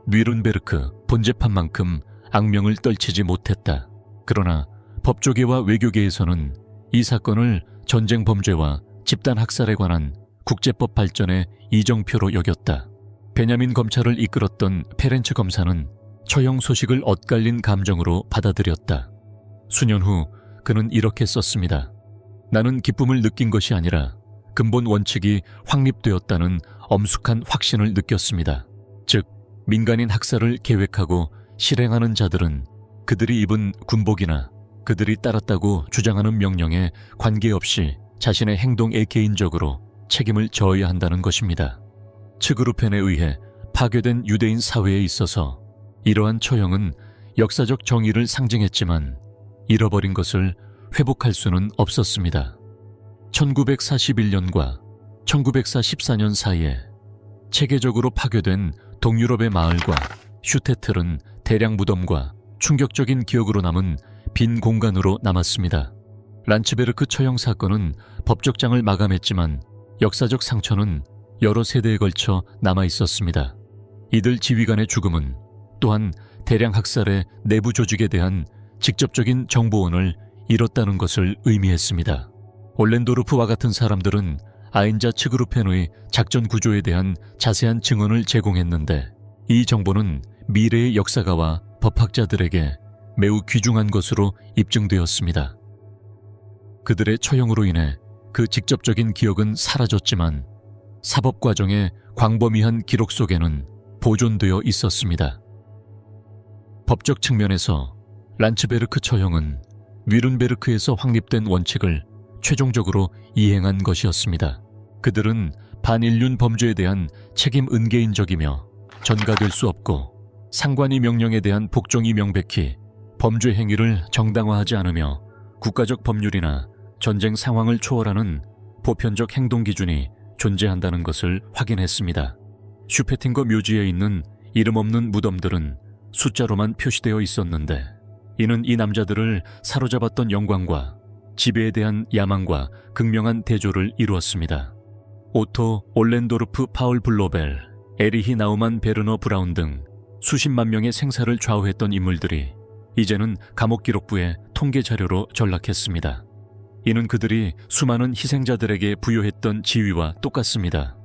뉘른베르크 본재판만큼 악명을 떨치지 못했다. 그러나 법조계와 외교계에서는 이 사건을 전쟁 범죄와 집단 학살에 관한 국제법 발전의 이정표로 여겼다. 베냐민 검찰을 이끌었던 페렌츠 검사는 처형 소식을 엇갈린 감정으로 받아들였다. 수년 후 그는 이렇게 썼습니다. 나는 기쁨을 느낀 것이 아니라 근본 원칙이 확립되었다는 엄숙한 확신을 느꼈습니다. 즉, 민간인 학살을 계획하고 실행하는 자들은 그들이 입은 군복이나 그들이 따랐다고 주장하는 명령에 관계없이 자신의 행동에 개인적으로 책임을 져야 한다는 것입니다. 츠그루펜에 의해 파괴된 유대인 사회에 있어서 이러한 처형은 역사적 정의를 상징했지만 잃어버린 것을 회복할 수는 없었습니다. 1941년과 1944년 사이에 체계적으로 파괴된 동유럽의 마을과 슈테틀은 대량 무덤과 충격적인 기억으로 남은 빈 공간으로 남았습니다. 란츠베르크 처형 사건은 법적장을 마감했지만 역사적 상처는 여러 세대에 걸쳐 남아 있었습니다. 이들 지휘관의 죽음은 또한 대량 학살의 내부 조직에 대한 직접적인 정보원을 잃었다는 것을 의미했습니다. 올렌도르프와 같은 사람들은 아인자 츠그루펜의 작전 구조에 대한 자세한 증언을 제공했는데 이 정보는 미래의 역사가와 법학자들에게 매우 귀중한 것으로 입증되었습니다. 그들의 처형으로 인해 그 직접적인 기억은 사라졌지만 사법 과정의 광범위한 기록 속에는 보존되어 있었습니다. 법적 측면에서 란츠베르크 처형은 뉘른베르크에서 확립된 원칙을 최종적으로 이행한 것이었습니다. 그들은 반인륜 범죄에 대한 책임 은개인적이며 전가될 수 없고 상관이 명령에 대한 복종이 명백히 범죄 행위를 정당화하지 않으며 국가적 법률이나 전쟁 상황을 초월하는 보편적 행동 기준이 존재한다는 것을 확인했습니다. 슈페팅거 묘지에 있는 이름 없는 무덤들은 숫자로만 표시되어 있었는데 이는 이 남자들을 사로잡았던 영광과 지배에 대한 야망과 극명한 대조를 이루었습니다. 오토 올렌도르프 파울 블로벨, 에리히 나우만 베르너 브라운 등 수십만 명의 생사를 좌우했던 인물들이 이제는 감옥 기록부에 통계 자료로 전락했습니다. 이는 그들이 수많은 희생자들에게 부여했던 지위와 똑같습니다.